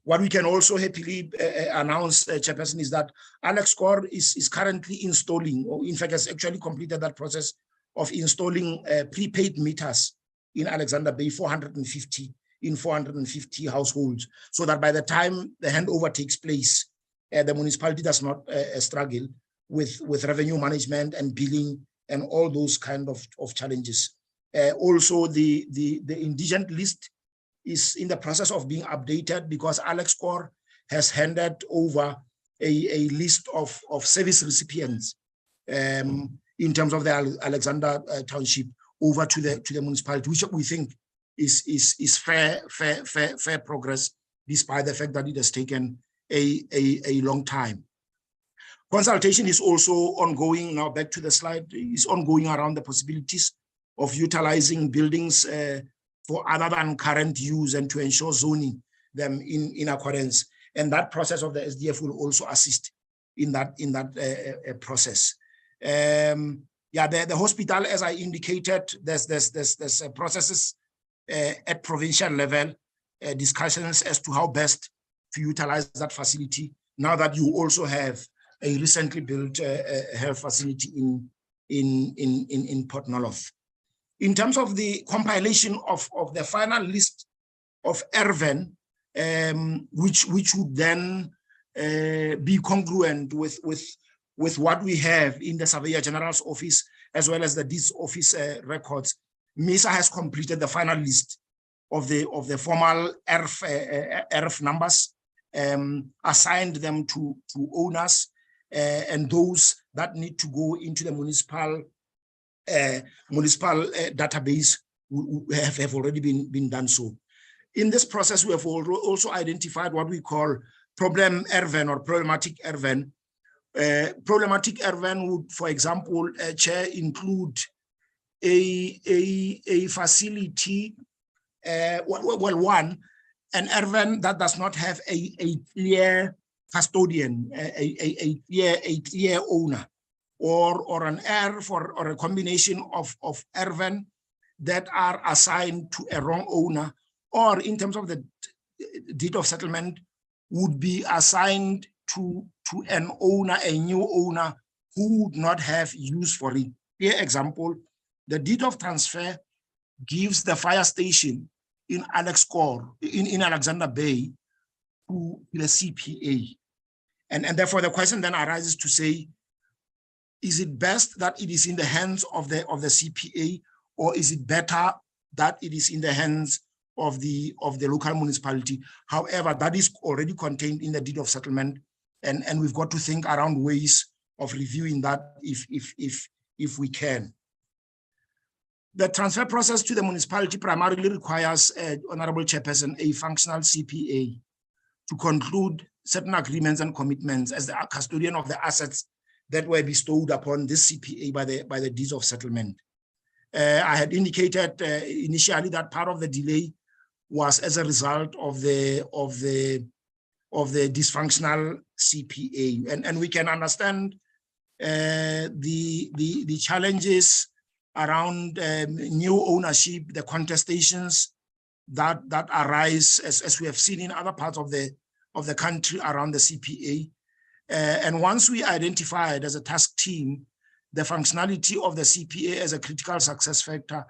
What we can also happily announce, Chairperson, is that Alex Corps is currently installing, or in fact has actually completed that process of installing prepaid meters in Alexander Bay, 450 households, so that by the time the handover takes place, the municipality does not struggle with revenue management and billing and all those kind of challenges. Also, the indigent list is in the process of being updated, because Alex Corps has handed over a list of service recipients in terms of the Alexander Township, over to the municipality, which we think is fair progress, despite the fact that it has taken a long time. Consultation is also ongoing. Now back to the slide, is ongoing around the possibilities of utilizing buildings for other than current use and to ensure zoning them in accordance. And that process of the SDF will also assist in that process. The hospital, as I indicated, there's processes at provincial level, discussions as to how best to utilize that facility. Now that you also have a recently built health facility in Port Nolloth. In terms of the compilation of the final list of ERVEN, which would then be congruent with what we have in the Surveyor General's office, as well as the Deeds Office records, MISA has completed the final list of the formal ERF numbers, assigned them to owners, and those that need to go into the municipal database have already been done so. In this process, we have also identified what we call problem ERVEN or problematic ERVEN. Problematic ERVEN would, for example, Chair, include a facility, an ERVEN that does not have a clear custodian, a clear owner, or an ERF or a combination of ERVEN that are assigned to a wrong owner, or in terms of the deed of settlement would be assigned to an owner, a new owner who would not have use for it. Here example, the deed of transfer gives the fire station in Alexander Bay to the CPA. And therefore the question then arises to say, is it best that it is in the hands of the CPA, or is it better that it is in the hands of the local municipality? However, that is already contained in the deed of settlement, and we've got to think around ways of reviewing that if we can. The transfer process to the municipality primarily requires, Honorable Chairperson, a functional CPA to conclude certain agreements and commitments as the custodian of the assets that were bestowed upon this CPA by the deeds of settlement. I had indicated initially that part of the delay was as a result of the dysfunctional CPA, and we can understand the challenges around new ownership, the contestations that arise as we have seen in other parts of the country around the CPA. And once we identified as a task team the functionality of the CPA as a critical success factor,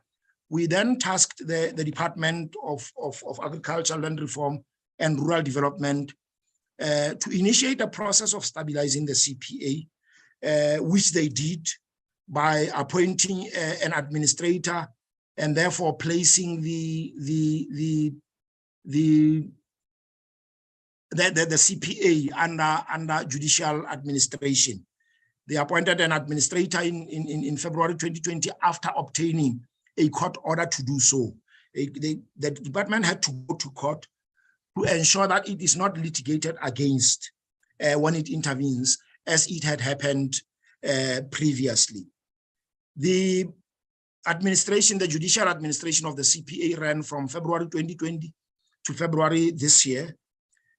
we then tasked the Department of Agriculture, Land Reform and Rural Development to initiate a process of stabilizing the CPA, which they did by appointing an administrator and therefore placing the CPA under judicial administration. They appointed an administrator in February 2020 after obtaining a court order to do so. The department had to go to court to ensure that it is not litigated against when it intervenes, as it had happened previously. The administration, the judicial administration of the CPA ran from February 2020 to February this year.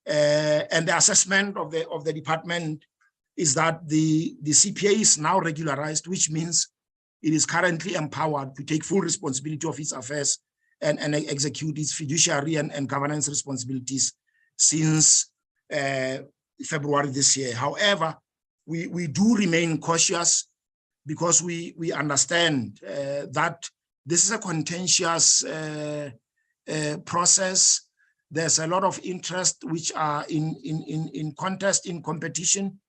And the assessment of the department is that the CPA is now regularized, which means it is currently empowered to take full responsibility of its affairs and execute its fiduciary and governance responsibilities since February this year. However, we do remain cautious because we understand that this is a contentious process. There's a lot of interest which are in contest, in competition,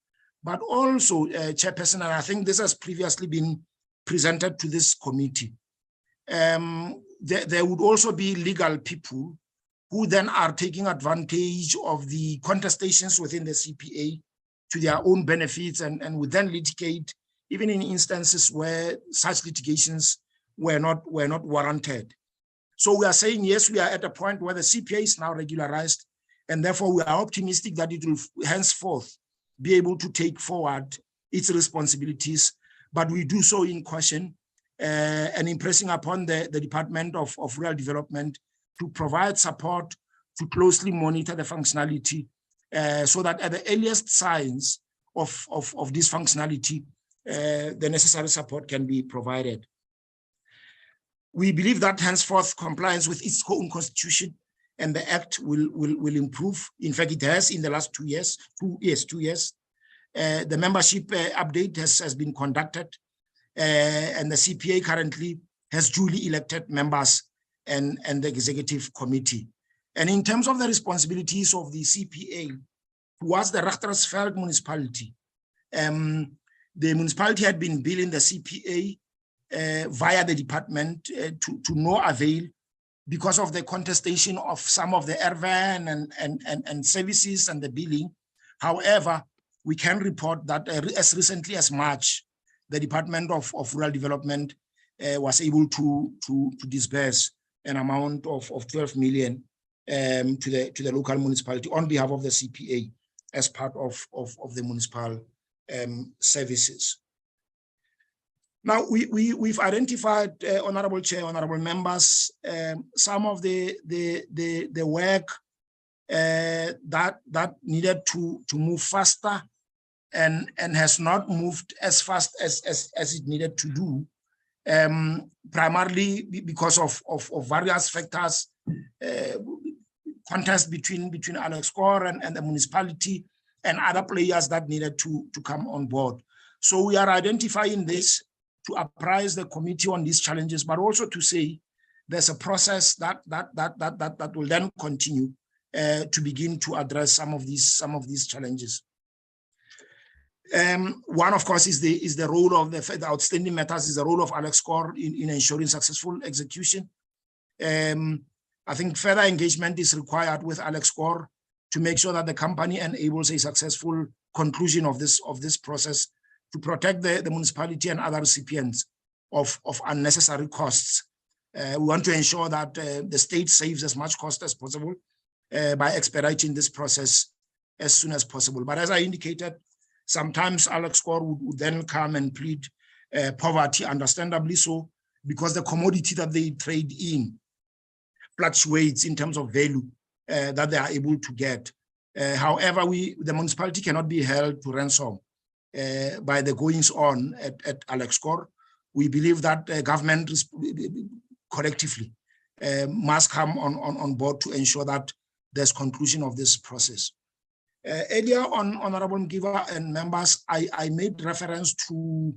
but also, Chairperson, and I think this has previously been presented to this committee, there would also be legal people who then are taking advantage of the contestations within the CPA to their own benefits and would then litigate, even in instances where such litigations were not warranted. So we are saying, yes, we are at a point where the CPA is now regularized, and therefore we are optimistic that it will henceforth be able to take forward its responsibilities, but we do so in caution and impressing upon the Department of Rural Development to provide support, to closely monitor the functionality so that at the earliest signs of this functionality, the necessary support can be provided. We believe that henceforth compliance with its own constitution and the act will improve. In fact, it has in the last 2 years. The membership update has been conducted, and the CPA currently has duly elected members and the executive committee. And in terms of the responsibilities of the CPA towards the Richtersveld municipality, the municipality had been billing the CPA via the department to no avail because of the contestation of some of the Ervan and services and the billing. However, we can report that as recently as March, the Department of Rural Development was able to disburse an amount of 12 million to the local municipality on behalf of the CPA as part of the municipal services. Now, we've identified, Honorable Chair, Honorable Members, some of the work that needed to move faster and has not moved as fast as it needed to do, primarily because of various factors, contest between Alex Gore and the municipality and other players that needed to come on board. So we are identifying this to apprise the committee on these challenges, but also to say there's a process that will then continue to begin to address some of these challenges. One, of course, is the role of the outstanding matters, is the role of Alex Gore in ensuring successful execution. I think further engagement is required with Alex Gore to make sure that the company enables a successful conclusion of this process to protect the municipality and other recipients of unnecessary costs. We want to ensure that the state saves as much cost as possible by expediting this process as soon as possible. But as I indicated, sometimes Alex Gore would then come and plead poverty, understandably so, because the commodity that they trade in fluctuates in terms of value that they are able to get. However, the municipality cannot be held to ransom by the goings on at Alex Gore. We believe that government collectively must come on board to ensure that there's conclusion of this process. Earlier on, Honorable Mgiva and members, I made reference to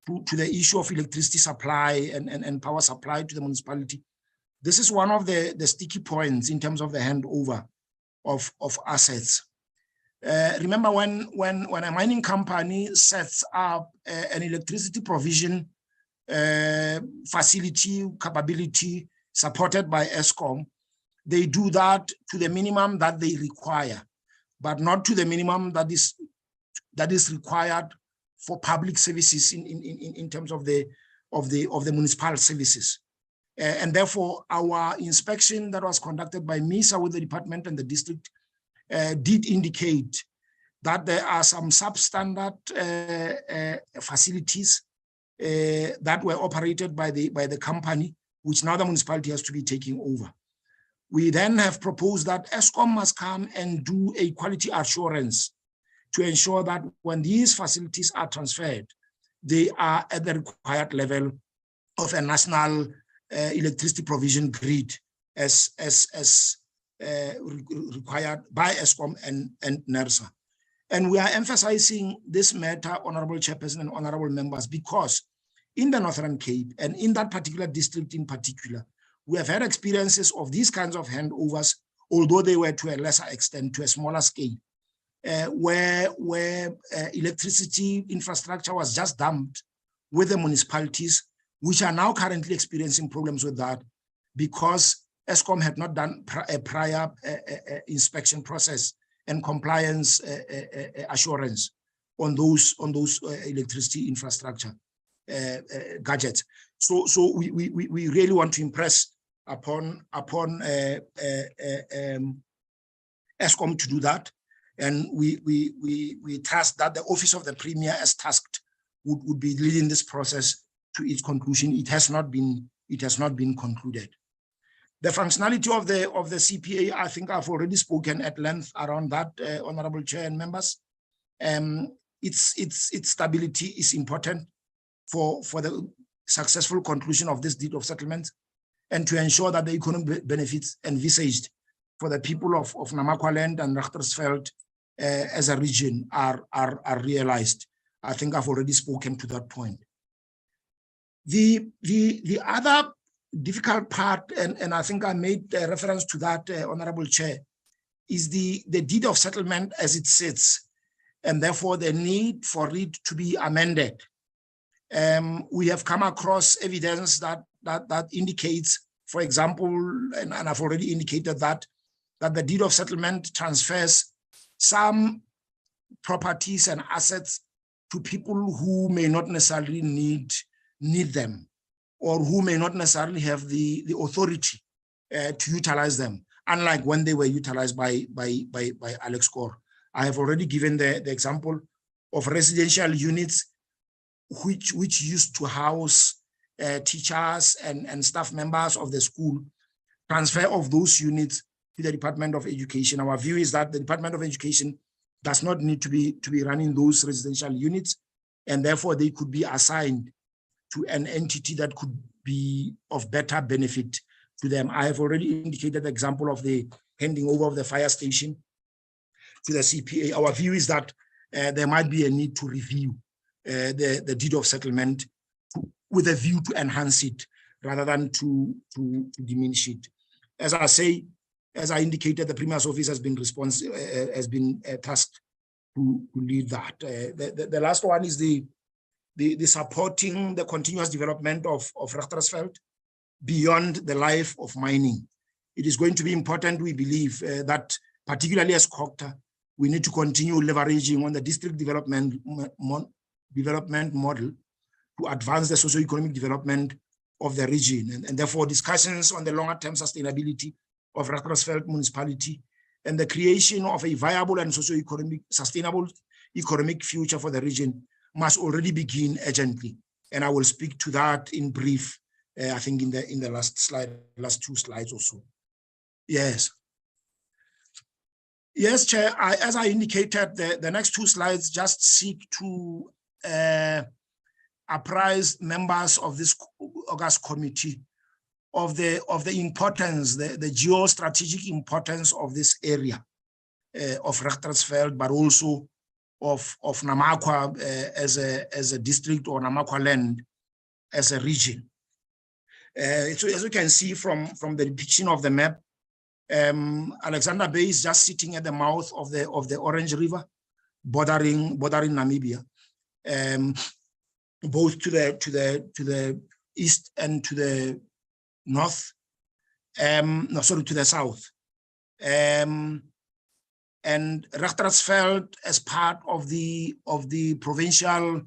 the issue of electricity supply and power supply to the municipality. This is one of the sticky points in terms of the handover of assets. Remember when a mining company sets up an electricity provision facility capability supported by ESCOM, they do that to the minimum that they require, but not to the minimum that is required for public services in terms of the municipal services. And therefore, our inspection that was conducted by MISA with the department and the district did indicate that there are some substandard facilities that were operated by the company, which now the municipality has to be taking over. We then have proposed that ESCOM must come and do a quality assurance to ensure that when these facilities are transferred, they are at the required level of a national electricity provision grid as required by ESCOM and NERSA. And we are emphasizing this matter, Honorable Chairperson and Honorable Members, because in the Northern Cape and in that particular district in particular, we have had experiences of these kinds of handovers, although they were to a lesser extent, to a smaller scale, where electricity infrastructure was just dumped with the municipalities, which are now currently experiencing problems with that because ESCOM had not done a prior inspection process and compliance assurance on those electricity infrastructure gadgets. So we really want to impress upon ESCOM to do that. And we trust that the Office of the Premier, as tasked, would be leading this process to its conclusion. It has not been concluded. The functionality of the CPA, I think I've already spoken at length around that, Honorable Chair and members. Its stability is important for the successful conclusion of this deed of settlement, and to ensure that the economic benefits envisaged for the people of Namaqualand and Richtersveld as a region are realized. I think I've already spoken to that point. The other difficult part, and I think I made reference to that, Honorable Chair, is the deed of settlement as it sits, and therefore the need for it to be amended. We have come across evidence that indicates, for example, and I've already indicated that the deed of settlement transfers some properties and assets to people who may not necessarily need them, or who may not necessarily have the authority to utilize them, unlike when they were utilized by Alex Gore. I have already given the example of residential units which used to house teachers and staff members of the school. Transfer of those units to the Department of Education. Our view is that the Department of Education does not need to be running those residential units, and therefore they could be assigned to an entity that could be of better benefit to them. I have already indicated the example of the handing over of the fire station to the CPA. Our view is that there might be a need to review the deed of settlement with a view to enhance it rather than to diminish it. As I indicated, the Premier's office has been tasked to lead that. The last one is the supporting the continuous development of Richtersveld beyond the life of mining. It is going to be important, we believe, that particularly as COCTA, we need to continue leveraging on the district development model to advance the socio-economic development of the region. And therefore, discussions on the longer-term sustainability of Richtersveld municipality and the creation of a viable and socio-economic, sustainable economic future for the region must already begin urgently. And I will speak to that in brief, I think in the last two slides or so. Yes. Yes, Chair, as I indicated, the next two slides just seek to apprise members of this August committee of the importance, the geostrategic importance of this area of Richtersveld, but also of Namakwa as a district, or Namakwaland as a region. So as you can see from the depiction of the map, Alexander Bay is just sitting at the mouth of the Orange River, bordering Namibia, both to the east and to the north. No, sorry, to the south. And Richtersveld, as part of the provincial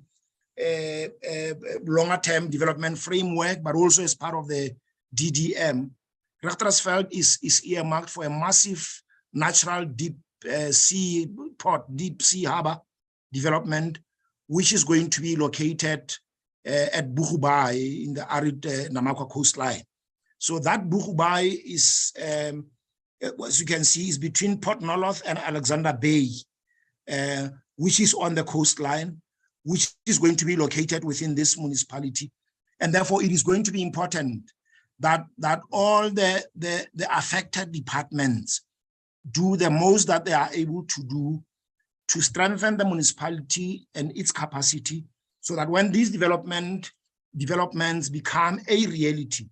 longer-term development framework, but also as part of the DDM, Richtersveld is earmarked for a massive natural deep sea harbor development, which is going to be located at Buchubai in the arid Namakwa coastline. So that Buchubai is, as you can see, is between Port Noloth and Alexander Bay, which is on the coastline, which is going to be located within this municipality. And therefore, it is going to be important that all the affected departments do the most that they are able to do to strengthen the municipality and its capacity, so that when these developments become a reality,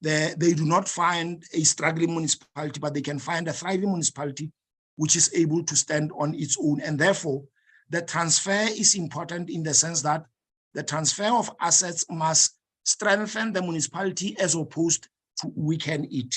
they do not find a struggling municipality, but they can find a thriving municipality which is able to stand on its own. And therefore, the transfer is important in the sense that the transfer of assets must strengthen the municipality as opposed to weaken it.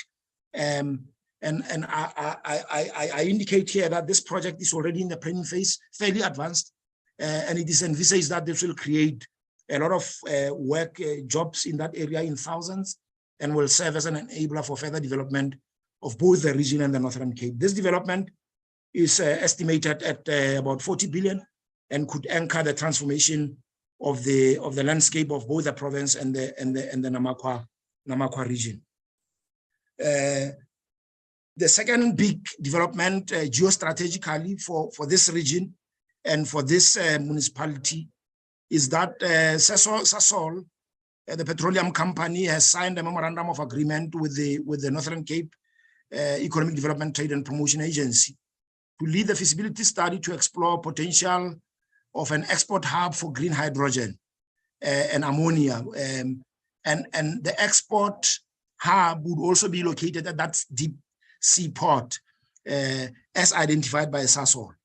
And I indicate here that this project is already in the planning phase, fairly advanced, and it is envisaged that this will create a lot of work jobs in that area in thousands, and will serve as an enabler for further development of both the region and the Northern Cape. This development is estimated at about 40 billion and could anchor the transformation of the landscape of both the province and the Namakwa region. The second big development geostrategically for this region and for this municipality is that Sasol, the petroleum company, has signed a memorandum of agreement with the Northern Cape Economic Development, Trade and Promotion Agency to lead the feasibility study to explore potential of an export hub for green hydrogen and ammonia. And the export hub would also be located at that deep sea port as identified by Sasol,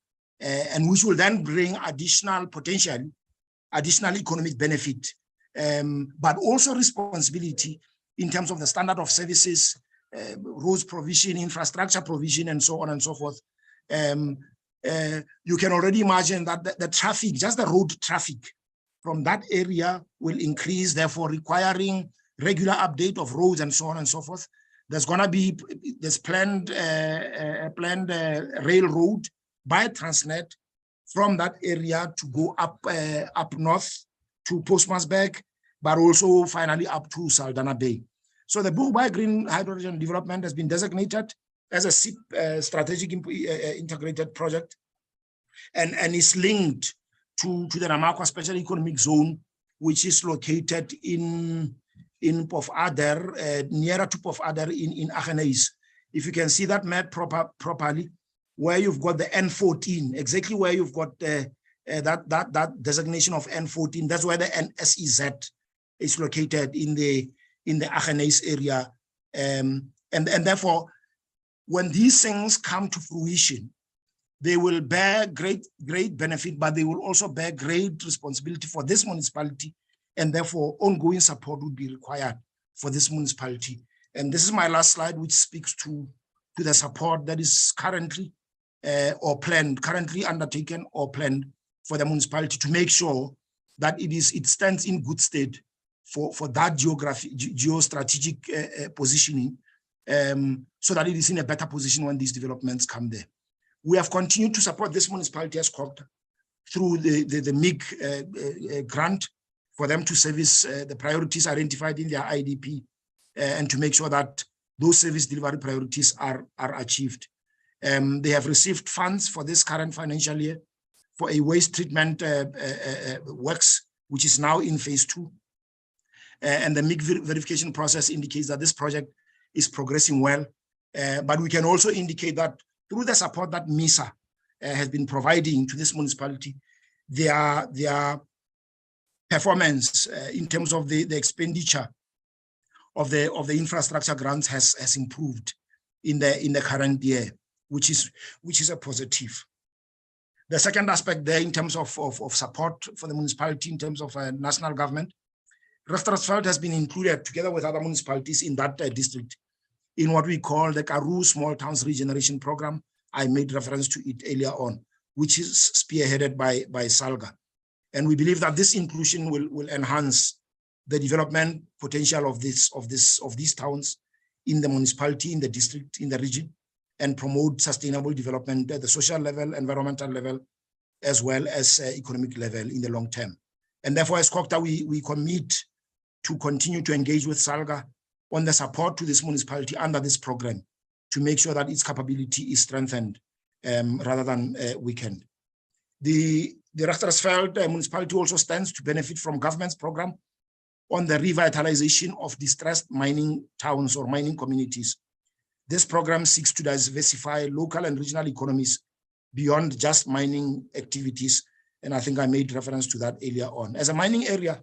and which will then bring additional economic benefit, but also responsibility in terms of the standard of services, roads provision, infrastructure provision, and so on and so forth. You can already imagine that the traffic, just the road traffic from that area will increase, therefore requiring regular update of roads and so on and so forth. There's going to be this planned railroad by Transnet from that area to go up north to Postmasburg, but also finally up to Saldanha Bay. So the Buchbay Green Hydrogen Development has been designated as a strategic integrated project and is linked to the Namakwa Special Economic Zone, which is located in Pof Ader, nearer to Pof Ader in Aggeneys. If you can see that map properly, where you've got the N14, exactly where you've got that designation of N14, that's where the NSEZ is located in the Aggeneys area. And therefore, when these things come to fruition, they will bear great benefit, but they will also bear great responsibility for this municipality, and therefore ongoing support would be required for this municipality. And this is my last slide, which speaks to the support that is currently currently undertaken or planned for the municipality to make sure that it stands in good state for that geostrategic positioning, so that it is in a better position when these developments come there. We have continued to support this municipality as COPTA through the MIG grant for them to service the priorities identified in their IDP and to make sure that those service delivery priorities are achieved. They have received funds for this current financial year for a waste treatment works, which is now in phase 2. And the MIG verification process indicates that this project is progressing well. But we can also indicate that through the support that MISA has been providing to this municipality, their performance in terms of the expenditure of the infrastructure grants has improved in the current year, which is a positive. The second aspect there in terms of support for the municipality in terms of national government, Richtersveld has been included together with other municipalities in that district in what we call the Karoo Small Towns Regeneration Program. I made reference to it earlier on, which is spearheaded by SALGA. And we believe that this inclusion will enhance the development potential of these towns in the municipality, in the district, in the region, and promote sustainable development at the social level, environmental level, as well as economic level in the long term. And therefore, as COCTA, we commit to continue to engage with SALGA on the support to this municipality under this program to make sure that its capability is strengthened rather than weakened. The Richtersveld municipality also stands to benefit from government's program on the revitalization of distressed mining towns or mining communities. This program seeks to diversify local and regional economies beyond just mining activities. And I think I made reference to that earlier on. As a mining area,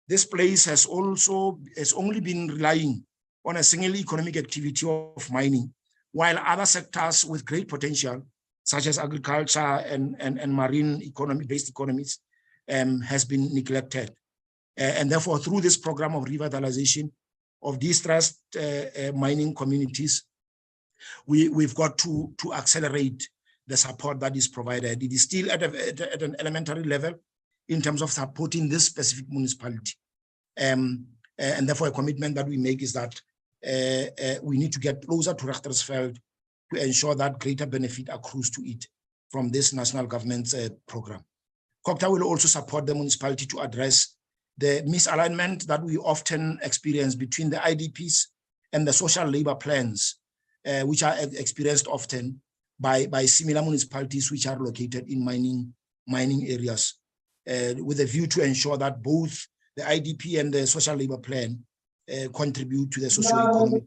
this place has only been relying on a single economic activity of mining, while other sectors with great potential, such as agriculture and marine economy-based economies, has been neglected. And therefore, through this program of revitalization of distressed mining communities, we've got to accelerate the support that is provided. It is still at an elementary level in terms of supporting this specific municipality. And therefore a commitment that we make is that we need to get closer to Richtersveld to ensure that greater benefit accrues to it from this national government's program. Cooperative will also support the municipality to address the misalignment that we often experience between the IDPs and the social labor plans, which are experienced often by similar municipalities which are located in mining areas, with a view to ensure that both the IDP and the social labor plan contribute to the socio-economic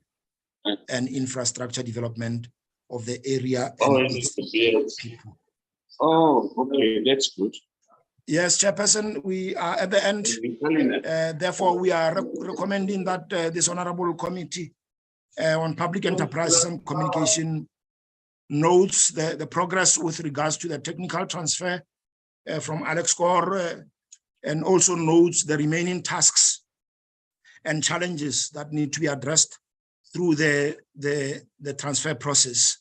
and infrastructure development of the area and its people. Oh, okay, that's good. Yes, Chairperson, we are at the end. Therefore, we are recommending that this Honorable Committee on Public Enterprises and Communication notes the progress with regards to the technical transfer from Alex Gore, and also notes the remaining tasks and challenges that need to be addressed through the transfer process.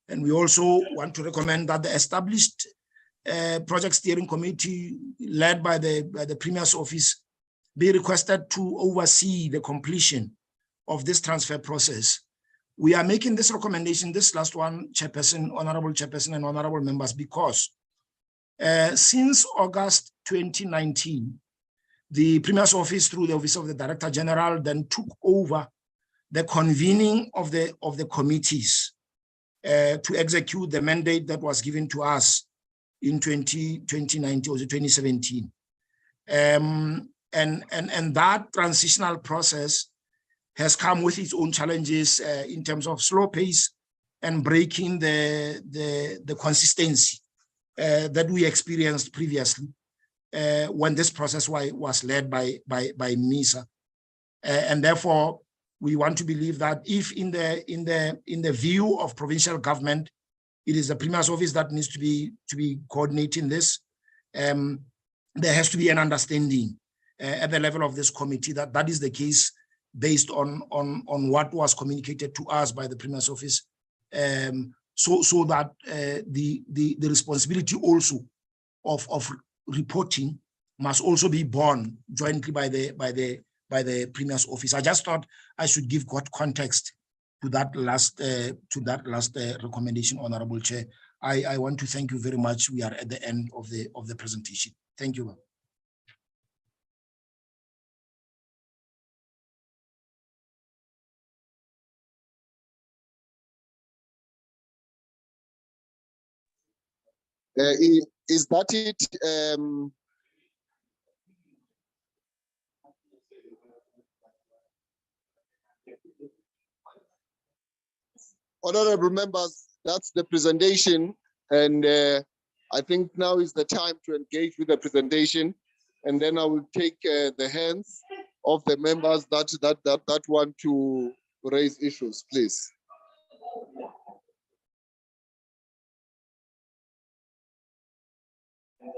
And we also want to recommend that the established project steering committee led by the Premier's office be requested to oversee the completion of this transfer process. We are making this recommendation, this last one, Chairperson, Honorable Chairperson and Honorable Members, because since August 2019, the Premier's office through the Office of the Director General then took over the convening of the committees to execute the mandate that was given to us in 2019 or 2017. And that transitional process has come with its own challenges in terms of slow pace and breaking the consistency that we experienced previously when this process was led by MISA. And therefore, we want to believe that if in the view of provincial government, it is the Premier's office that needs to be coordinating this, there has to be an understanding at the level of this committee that is the case based on what was communicated to us by the Premier's office, so that the responsibility also of reporting must also be borne jointly by the Premier's office. I just thought I should give context to that last recommendation, Honorable Chair. I want to thank you very much. We are at the end of the presentation. Thank you. Is that it? Honorable members, that's the presentation, and I think now is the time to engage with the presentation, and then I will take the hands of the members that want to raise issues, please.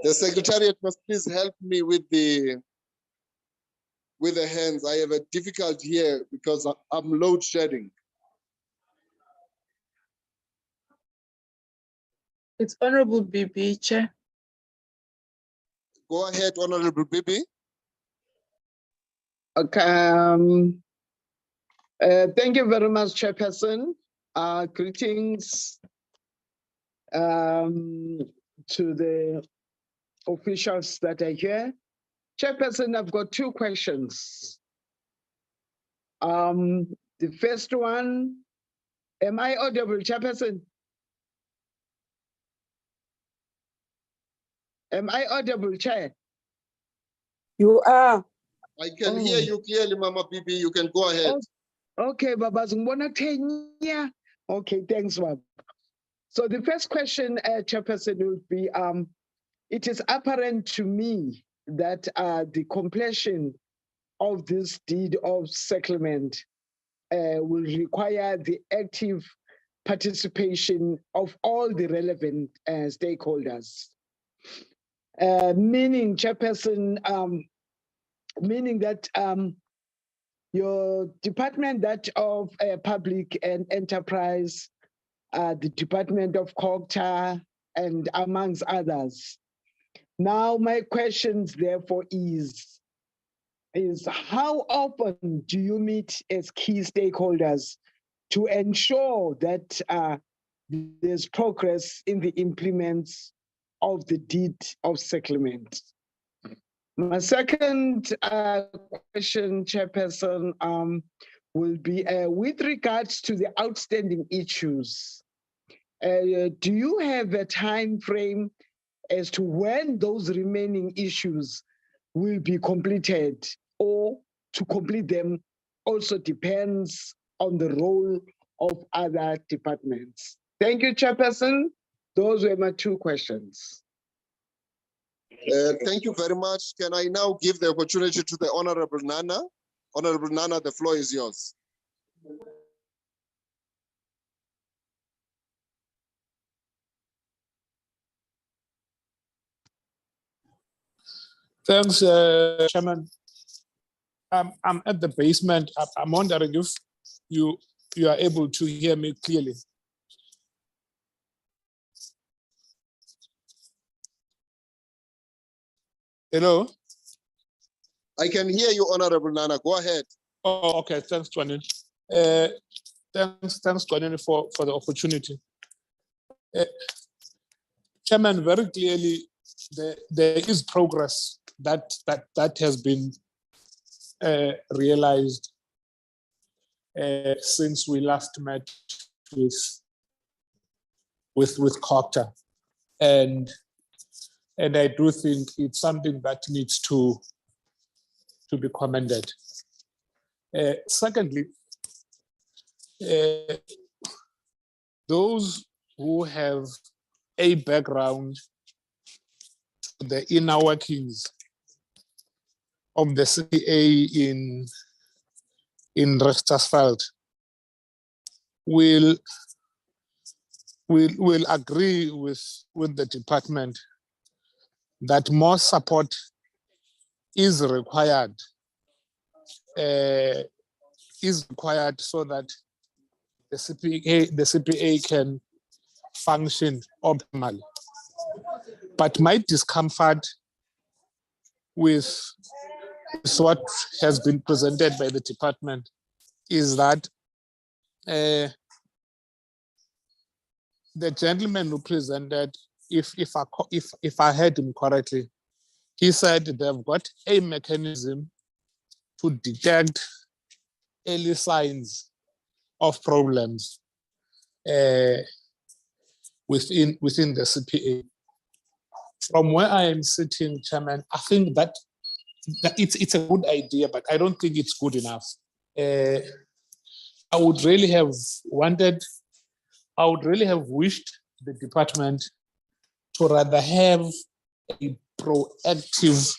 The Secretariat must please help me with the hands. I have a difficulty here because I'm load shedding. It's Honorable Bibi, Chair. Go ahead, Honorable Bibi. Okay. Thank you very much, Chairperson. Greetings to the officials that are here. Chairperson, I've got two questions. The first one, am I audible, Chairperson? Am I audible, Chair? You are. I can hear you clearly, Mama Bibi. You can go ahead. Okay, Baba Zumbona Tenya. Okay, thanks, Bob. So the first question, Chairperson, would be, it is apparent to me that the completion of this deed of settlement will require the active participation of all the relevant stakeholders. Meaning, Chairperson, meaning that your department, that of public and enterprise, the Department of Cooperative, and amongst others, Now, my questions therefore is how often do you meet as key stakeholders to ensure that there's progress in the implements of the deed of settlement? My second question, Chairperson, will be with regards to the outstanding issues. Do you have a time frame as to when those remaining issues will be completed, or to complete them also depends on the role of other departments? Thank you, Chairperson. Those were my two questions. Thank you very much. Can I now give the opportunity to the Honorable Nana? Honorable Nana, the floor is yours. Thanks, Chairman. I'm at the basement. I'm wondering if you are able to hear me clearly. Hello? I can hear you, Honorable Nana. Go ahead. Oh, okay. Thanks, Twanin. Thanks, Twanin, for the opportunity. Chairman, very clearly, there is progress that has been realized since we last met with Cooperative, and I do think it's something that needs to be commended. Secondly, those who have a background to the inner workings of the CPA in Richtersveld will agree with the department that more support is required so that the CPA can function optimally. But my discomfort with what has been presented by the department is that the gentleman who presented, if I heard him correctly, he said they've got a mechanism to detect early signs of problems within the CPA. From where I am sitting, Chairman, I think that it's a good idea, but I don't think it's good enough. I would really have wished the department to rather have a proactive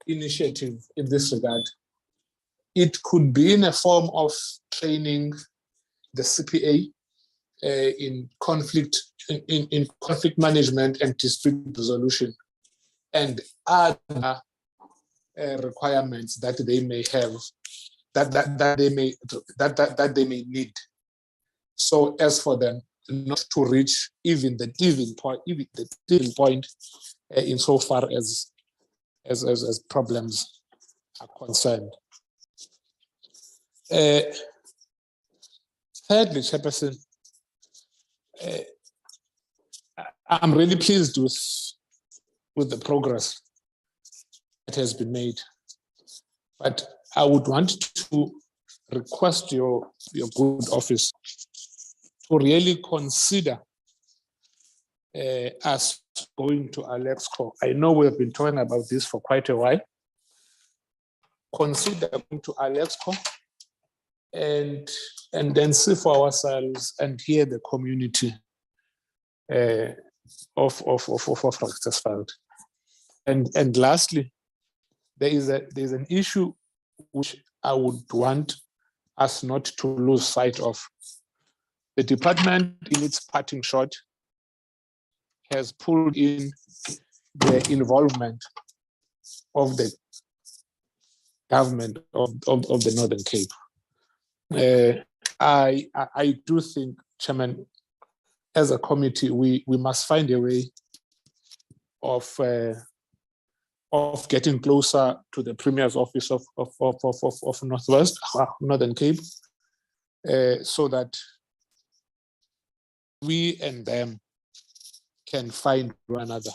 initiative in this regard. It could be in a form of training the CPA in conflict management and dispute resolution, and other requirements that they may have, that they may need, so as for them not to reach even the tipping point insofar as problems are concerned. Thirdly, Chairperson, I'm really pleased with the progress that has been made, but I would want to request your good office to really consider us going to Alexco. I know we have been talking about this for quite a while. Consider going to Alexco and then see for ourselves and hear the community of Richtersveld. And lastly, there's an issue which I would want us not to lose sight of. The department, in its parting shot, has pulled in the involvement of the government of the Northern Cape. I do think, Chairman, as a committee, we must find a way of getting closer to the Premier's office of Northern Cape, so that we and them can find one another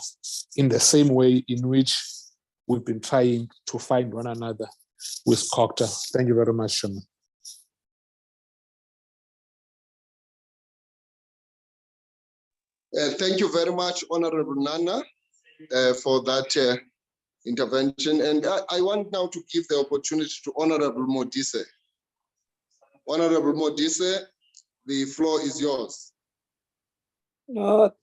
in the same way in which we've been trying to find one another with Cooperative. Thank you very much, Chairman. Thank you very much, Honorable Nana, for that intervention. And I want now to give the opportunity to Honorable Modise. Honorable Modise, the floor is yours. No,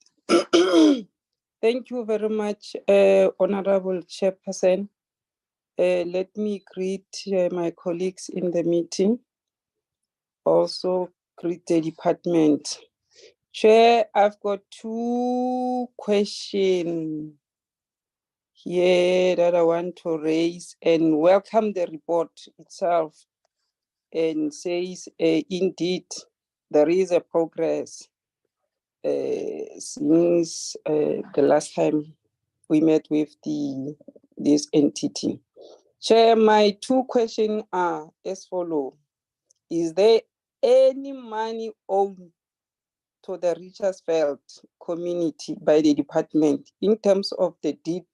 thank you very much, Honorable Chairperson. Let me greet my colleagues in the meeting. Also greet the department. Chair, I've got two questions here that I want to raise and welcome the report itself, and says indeed there is a progress since the last time we met with this entity. Chair, my two questions are as follows. Is there any money owed to the Richtersveld community by the department in terms of the deed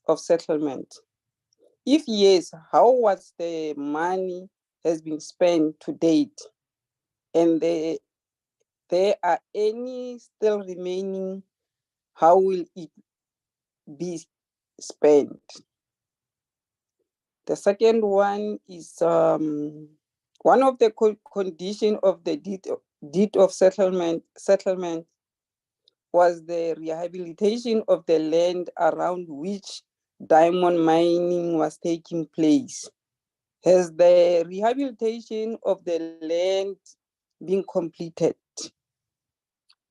of settlement? If yes, how was the money has been spent to date? And there are any still remaining, how will it be spent? The second one is one of the conditions of the deed of settlement was the rehabilitation of the land around which diamond mining was taking place. Has the rehabilitation of the land been completed?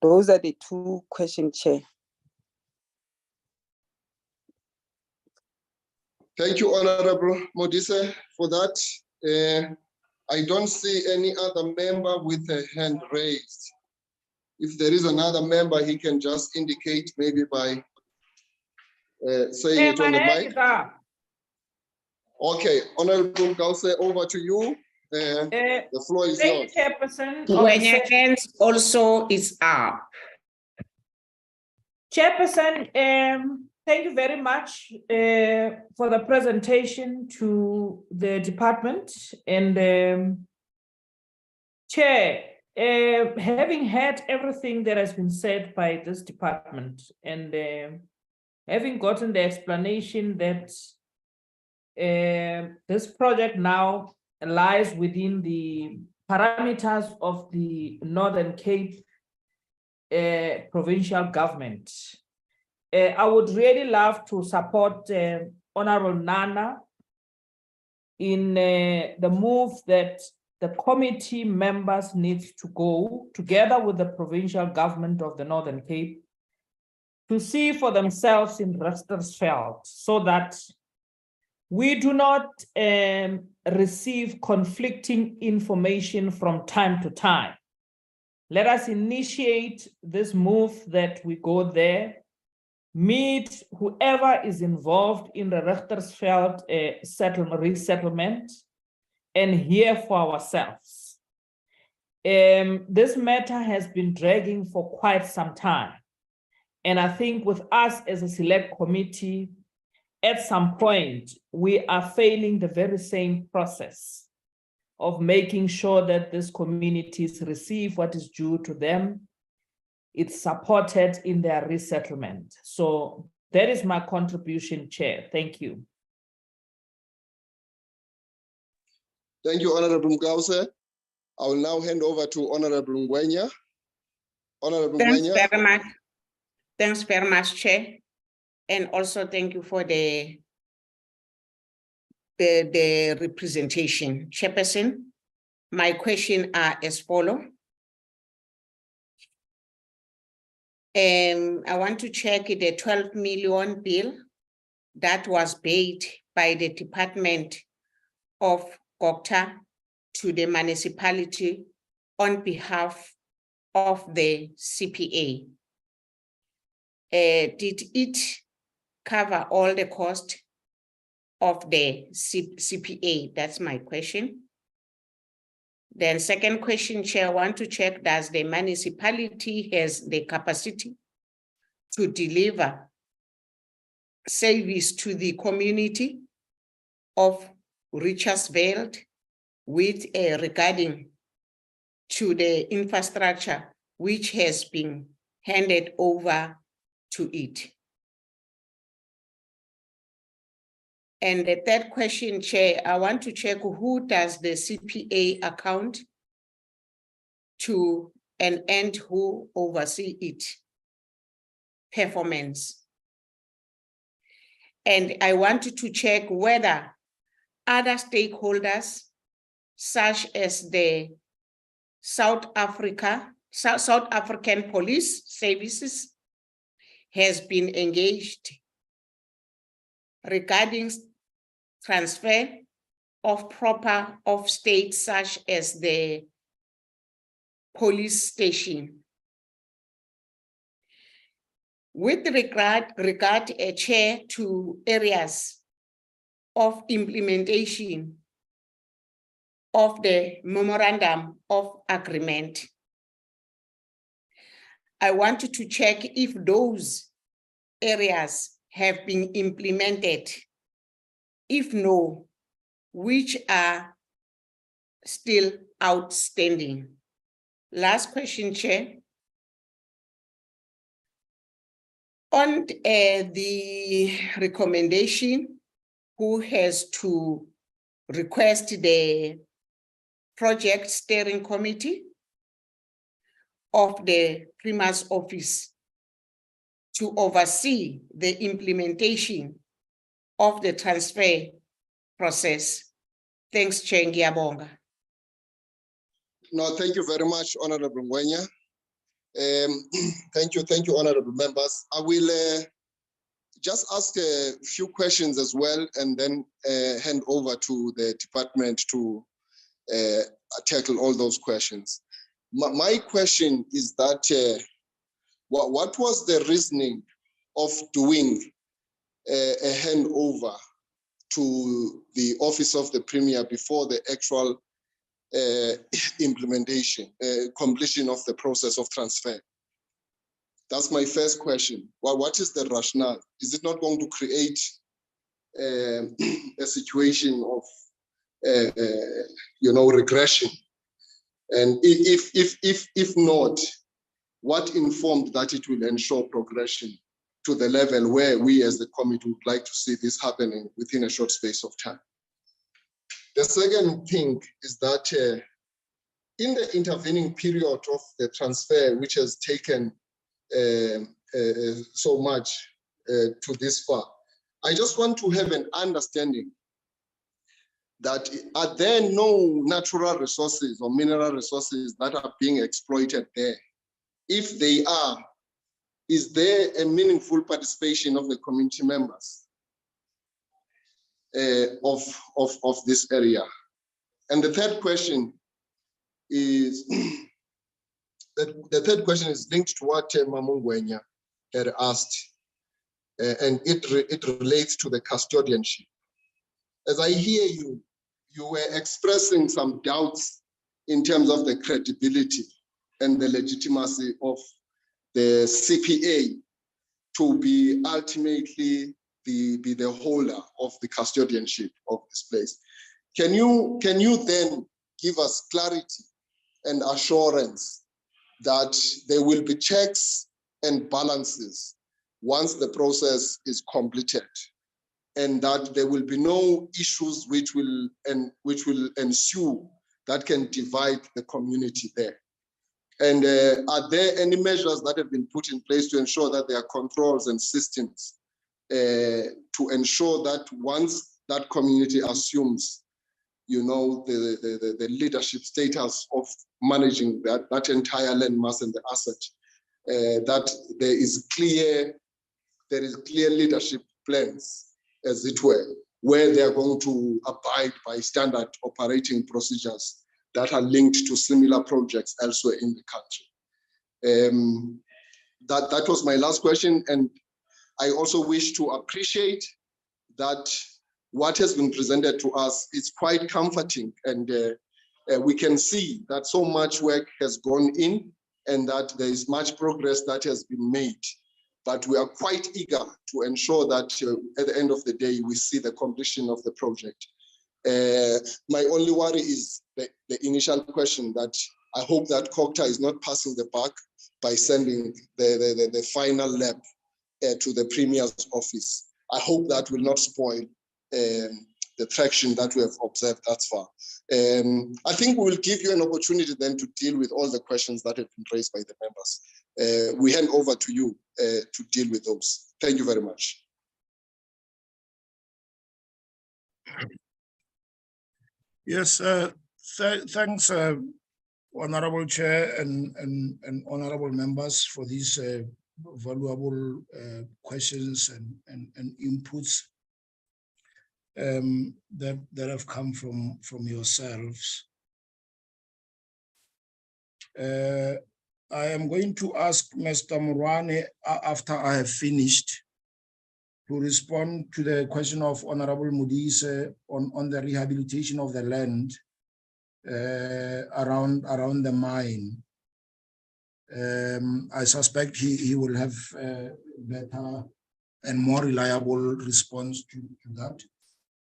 Those are the two questions, Chair. Thank you, Honorable Modise, for that. I don't see any other member with a hand raised. If there is another member, he can just indicate maybe by saying it on the mic. Okay, Honorable Gause, over to you. The floor is yours. When your hands also is up. Chairperson, thank you very much for the presentation to the department. And Chair, having heard everything that has been said by this department and having gotten the explanation that this project now lies within the parameters of the Northern Cape provincial government, I would really love to support Honorable Nana in the move that the committee members need to go together with the provincial government of the Northern Cape to see for themselves in Richtersveld, so that we do not receive conflicting information from time to time. Let us initiate this move that we go there, meet whoever is involved in the Richtersveld resettlement, and hear for ourselves. This matter has been dragging for quite some time. And I think with us as a select committee, at some point, we are failing the very same process of making sure that these communities receive what is due to them. It's supported in their resettlement. So that is my contribution, Chair. Thank you. Thank you, Honorable Gause. I will now hand over to Honorable Ngwenya. Honorable Thanks Ngwenya. very much. Thanks very much, Chair. And also thank you for the representation. Chairperson, my questions are as follows. I want to check the 12 million bill that was paid by the Department of Cooperative to the municipality on behalf of the CPA. Did it cover all the cost of the CPA? That's my question. Then second question, Chair, I want to check, does the municipality has the capacity to deliver service to the community of Richtersveld with regarding to the infrastructure which has been handed over to it? And the third question, Chair, I want to check who does the CPA account to and who oversee it performance. And I wanted to check whether other stakeholders, such as the South African Police Services, has been engaged regarding transfer of states such as the police station. With regard Chair, to areas of implementation of the memorandum of agreement, I wanted to check if those areas have been implemented. If no, which are still outstanding? Last question, Chair. On the recommendation, who has to request the project steering committee of the Prima's office to oversee the implementation of the transfer process. Thanks, Chair Ngiyabonga. No, thank you very much, Honorable Ngwenya. Thank you, honorable members. I will just ask a few questions as well, and then hand over to the department to tackle all those questions. My question is that what was the reasoning of doing a handover to the office of the Premier before the actual implementation, completion of the process of transfer? That's my first question. Well, what is the rationale? Is it not going to create a situation of, regression? And if not, what informed that it will ensure progression to the level where we as the committee would like to see this happening within a short space of time? The second thing is that in the intervening period of the transfer, which has taken so much to this far, I just want to have an understanding that are there no natural resources or mineral resources that are being exploited there? If they are, is there a meaningful participation of the community members of this area? And the third question is linked to what Mamu Ngwenya had asked, and it relates to the custodianship. As I hear you, you were expressing some doubts in terms of the credibility and the legitimacy of the CPA to be ultimately be the holder of the custodianship of this place. Can you then give us clarity and assurance that there will be checks and balances once the process is completed, and that there will be no issues which will ensue that can divide the community there? And are there any measures that have been put in place to ensure that there are controls and systems to ensure that once that community assumes, the leadership status of managing that entire landmass and the asset, that there is clear leadership plans, as it were, where they are going to abide by standard operating procedures that are linked to similar projects elsewhere in the country? That was my last question. And I also wish to appreciate that what has been presented to us is quite comforting, and we can see that so much work has gone in and that there is much progress that has been made. But we are quite eager to ensure that at the end of the day, we see the completion of the project. My only worry is the initial question that I hope that COCTA is not passing the buck by sending the final lab to the Premier's office. I hope that will not spoil the traction that we have observed thus far. I think we will give you an opportunity then to deal with all the questions that have been raised by the members. We hand over to you to deal with those. Thank you very much. Yes, thanks, Honorable Chair and honorable members for these valuable questions and inputs that have come from yourselves. I am going to ask Mr. Murwane, after I have finished, to respond to the question of Honorable Modise on the rehabilitation of the land around the mine. I suspect he will have better and more reliable response to that.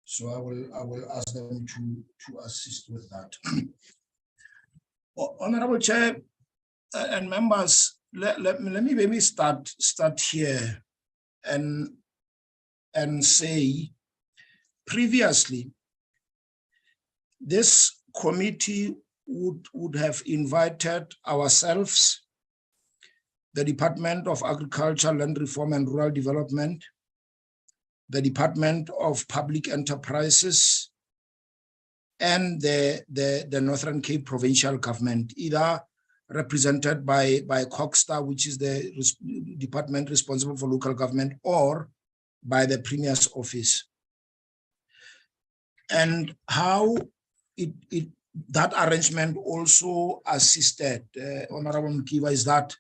So I will ask them to assist with that. Honorable Chair and members, let me maybe start here and say, previously, this committee would have invited ourselves, the Department of Agriculture, Land Reform and Rural Development, the Department of Public Enterprises, and the Northern Cape Provincial Government, either represented by COGSTA, which is the department responsible for local government, or by the Premier's office. And how that arrangement also assisted, Honorable Mkiva, is that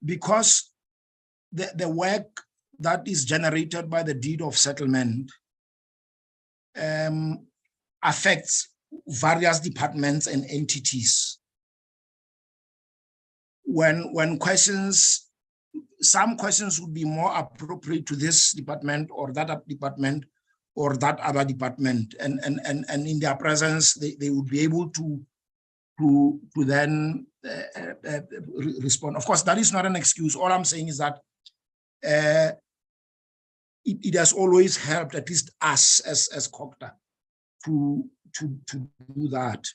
because the work that is generated by the deed of settlement affects various departments and entities. When questions, some questions would be more appropriate to this department or that department or that other department, and in their presence, they would be able to then respond. Of course, that is not an excuse. All I'm saying is that it has always helped, at least us as COGTA, to do that.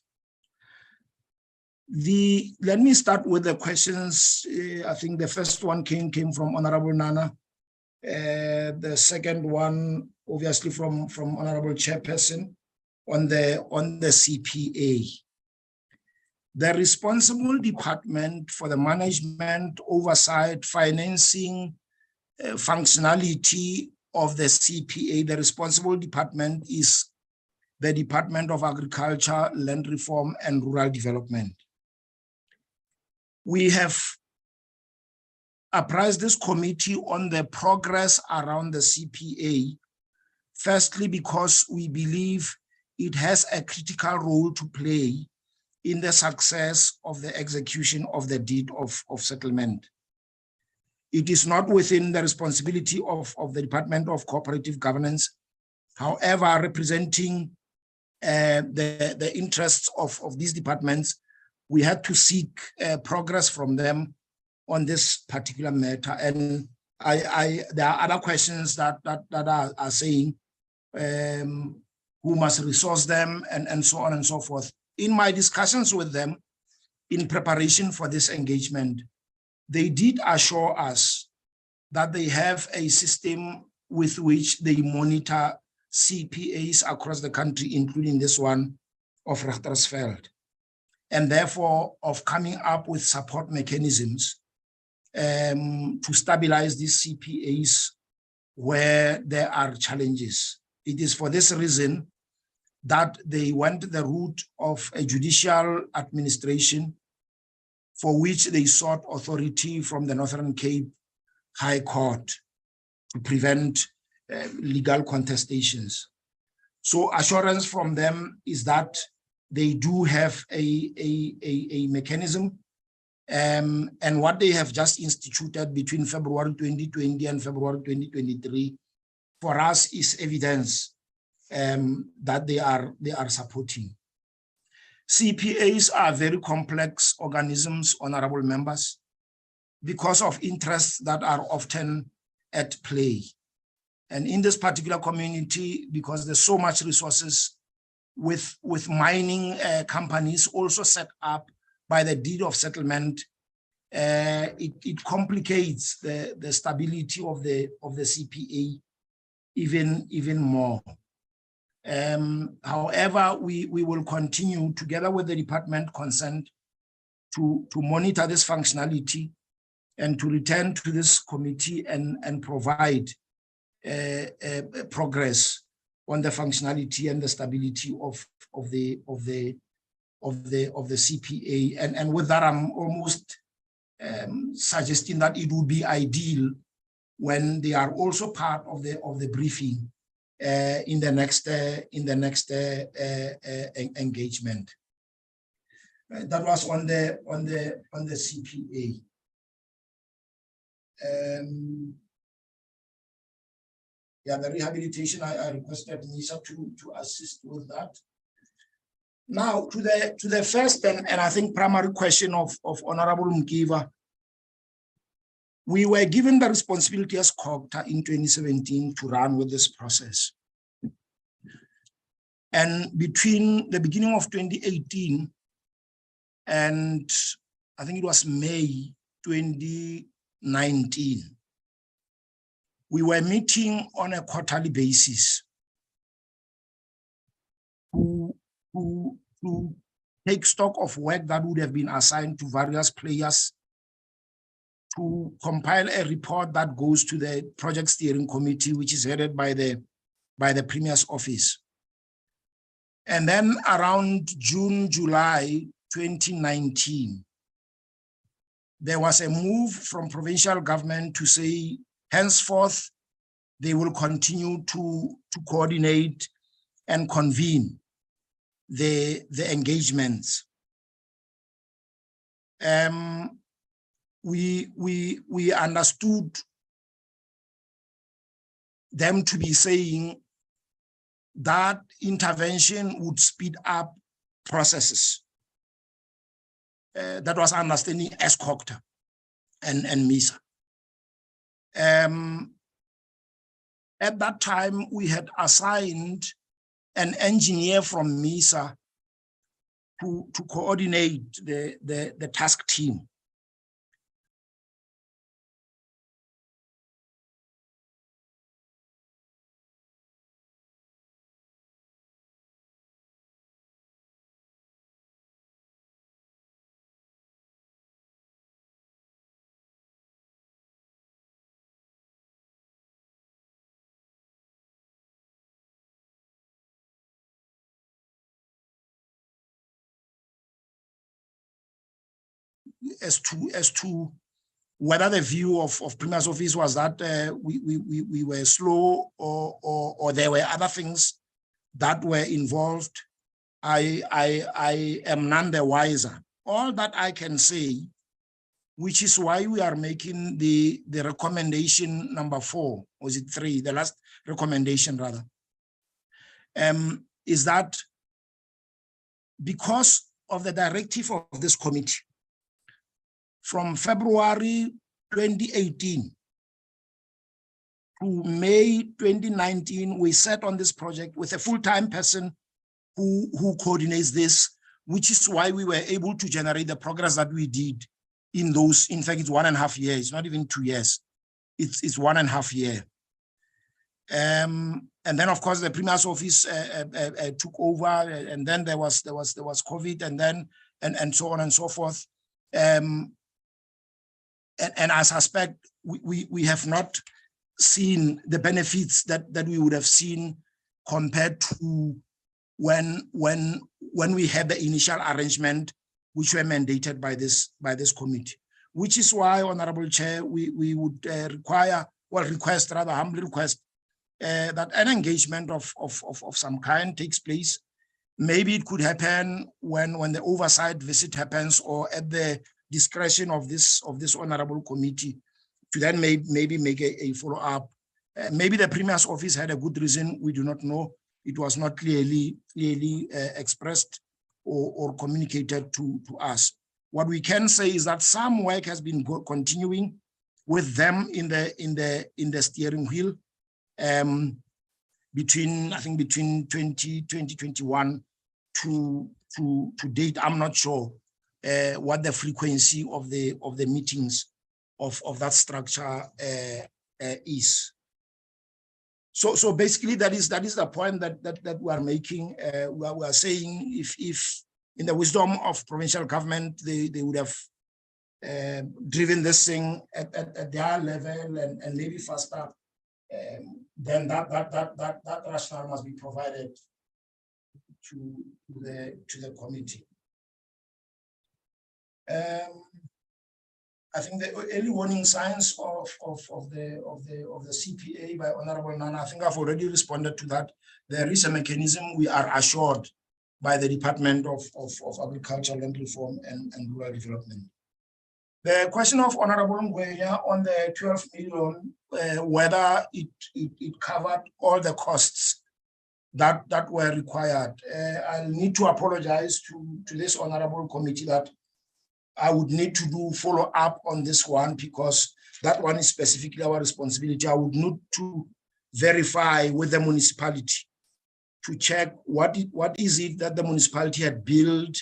Let me start with the questions. I think the first one came from Honorable Nana. The second one, obviously, from Honorable Chairperson on the CPA. The responsible department for the management, oversight, financing, functionality of the CPA, the responsible department is the Department of Agriculture, Land Reform and Rural Development. We have apprised this committee on the progress around the CPA, firstly because we believe it has a critical role to play in the success of the execution of the deed of settlement. It is not within the responsibility of the Department of Cooperative Governance, however, representing the interests of these departments, we had to seek progress from them on this particular matter. And there are other questions that are saying who must resource them and so on and so forth. In my discussions with them in preparation for this engagement, they did assure us that they have a system with which they monitor CPAs across the country, including this one of Richtersveld, and therefore of coming up with support mechanisms to stabilize these CPAs where there are challenges. It is for this reason that they went the route of a judicial administration, for which they sought authority from the Northern Cape High Court to prevent legal contestations. So assurance from them is that they do have a mechanism, and what they have just instituted between February 2020 and February 2023 for us is evidence that they are supporting. CPAs are very complex organisms, honorable members, because of interests that are often at play. And in this particular community, because there's so much resources with mining companies also set up by the deed of settlement, it complicates the stability of the CPA even more. However, we will continue together with the department concerned to monitor this functionality and to return to this committee and provide progress on the functionality and the stability of the CPA. And with that, I'm almost suggesting that it would be ideal when they are also part of the briefing in the next engagement. That was on the CPA. Yeah, the rehabilitation, I requested NISA to assist with that. Now to the first and I think primary question of Honorable Mkiva. We were given the responsibility as COGTA in 2017 to run with this process. And between the beginning of 2018 and I think it was May 2019, we were meeting on a quarterly basis to take stock of work that would have been assigned to various players, to compile a report that goes to the project steering committee, which is headed by the Premier's office. And then around June, July 2019, there was a move from provincial government to say, henceforth, they will continue to coordinate and convene the engagements. We understood them to be saying that intervention would speed up processes. That was understanding as COGTA and MISA. At that time, we had assigned an engineer from MISA to coordinate the task team. As to whether the view of Premier's office was that we were slow or there were other things that were involved, I am none the wiser. All that I can say, which is why we are making the recommendation number 4, or is it 3, the last recommendation rather, is that because of the directive of this committee, from February 2018 to May 2019, we sat on this project with a full-time person who coordinates this, which is why we were able to generate the progress that we did in those. In fact, it's 1.5 years, it's not even 2 years. It's 1.5 years. And then, of course, the Premier's office took over, and then there was COVID, and then and so on and so forth. And I suspect we have not seen the benefits that we would have seen compared to when we had the initial arrangement, which were mandated by this committee. which is why, Honorable Chair, we would humbly request that an engagement of some kind takes place. Maybe it could happen when the oversight visit happens, or at the discretion of this honorable committee, to then maybe make a follow-up. Maybe the Premier's office had a good reason, we do not know. It was not clearly expressed or communicated to us. What we can say is that some work has been continuing with them in the steering wheel between 2021 to date. I'm not sure what the frequency of the meetings of that structure is. So basically, that is the point that we are making. We are saying if in the wisdom of provincial government, they would have driven this thing at their level and maybe faster, then that rationale must be provided to the committee. I think the early warning signs of the CPA by Honorable Nana, I think I've already responded to that. There is a mechanism, we are assured by the Department of Agriculture, Land Reform and Rural Development. The question of Honorable Ngwenya on the 12 million, whether it covered all the costs that were required. I'll need to apologize to this honorable committee that I would need to do follow up on this one, because that one is specifically our responsibility. I would need to verify with the municipality to check what is it that the municipality had billed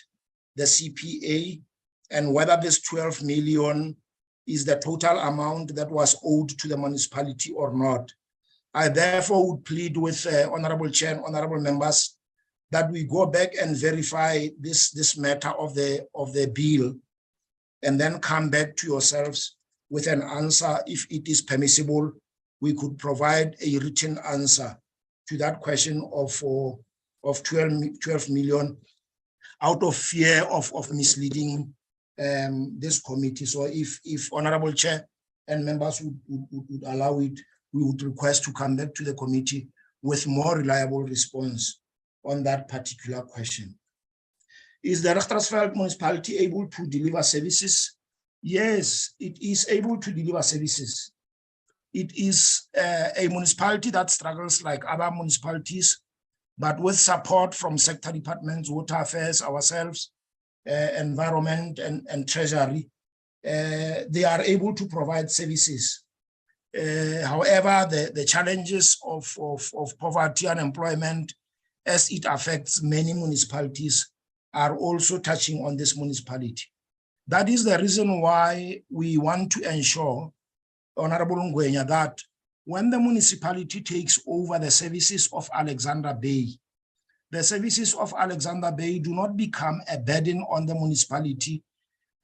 the CPA, and whether this 12 million is the total amount that was owed to the municipality or not. I therefore would plead with Honorable Chair and Honorable members that we go back and verify this matter of the bill, and then come back to yourselves with an answer. If it is permissible, we could provide a written answer to that question of 12 million, out of fear of misleading this committee. So if Honorable Chair and members would allow it, we would request to come back to the committee with more reliable response on that particular question. Is the Richtersveld municipality able to deliver services? Yes, it is able to deliver services. It is a municipality that struggles like other municipalities, but with support from sector departments, water affairs, ourselves, environment and treasury, they are able to provide services. However, the challenges of poverty and unemployment, as it affects many municipalities, are also touching on this municipality. That is the reason why we want to ensure, Honorable Ngwenya, that when the municipality takes over the services of Alexander Bay, the services of Alexander Bay do not become a burden on the municipality,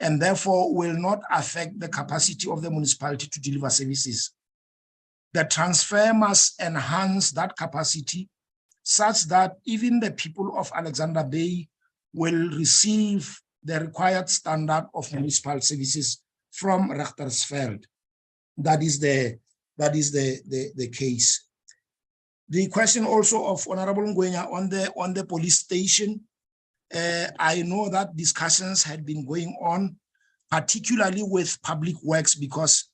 and therefore will not affect the capacity of the municipality to deliver services. The transfer must enhance that capacity such that even the people of Alexander Bay will receive the required standard of municipal services from Richtersveld. That is the case. The question also of Honorable Ngwenya on the police station, I know that discussions had been going on, particularly with Public Works, because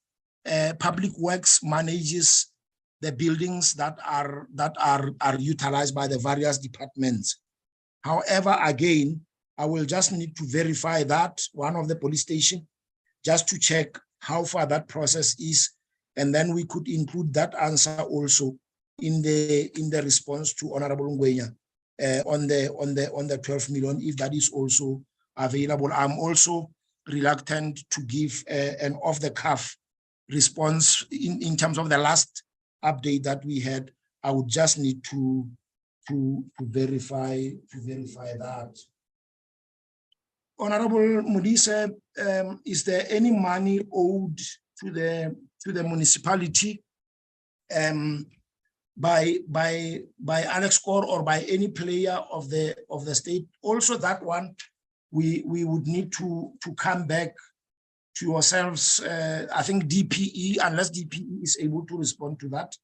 Public Works manages the buildings that are utilized by the various departments. However, again, I will just need to verify that one of the police station, just to check how far that process is, and then we could include that answer also in the response to Honorable Ngwenya on the 12 million, if that is also available. I'm also reluctant to give an off-the-cuff response in terms of the last update that we had. I would just need to verify that. Honorable Modise, is there any money owed to the municipality by Alex Core or by any player of the state? Also, that one we would need to come back yourselves, I think DPE, unless DPE is able to respond to that,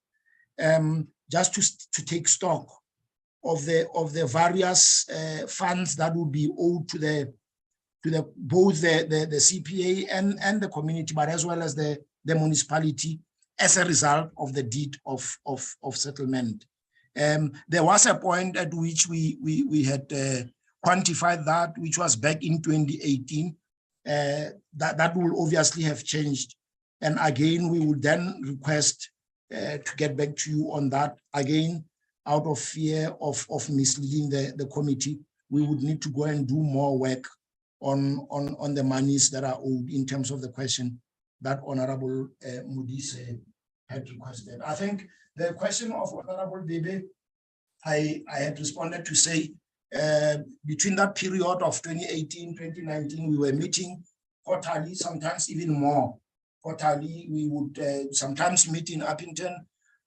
just to take stock of the various funds that would be owed to both the CPA and the community, but as well as the municipality as a result of the deed of settlement. There was a point at which we had quantified that, which was back in 2018. That will obviously have changed. And again, we would then request to get back to you on that. Again, out of fear of misleading the committee, we would need to go and do more work on the monies that are owed in terms of the question that Honorable Modise had requested. I think the question of Honorable Bebe, I had responded to say, between that period of 2018, 2019, we were meeting quarterly, sometimes even more. Quarterly, we would sometimes meet in Uppington,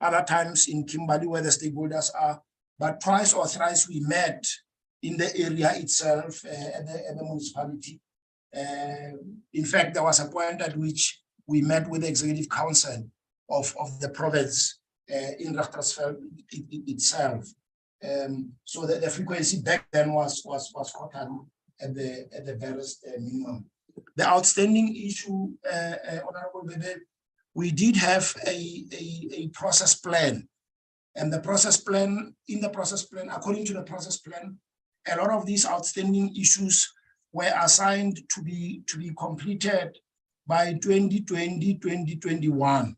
other times in Kimberley where the stakeholders are, but twice or thrice we met in the area itself at the municipality. In fact, there was a point at which we met with the executive council of the province in Richtersveld itself. So the frequency back then was quarterly at the barest minimum. The outstanding issue, Honorable Bebe, we did have a process plan, and in the process plan, according to the process plan, a lot of these outstanding issues were assigned to be completed by 2020, 2021.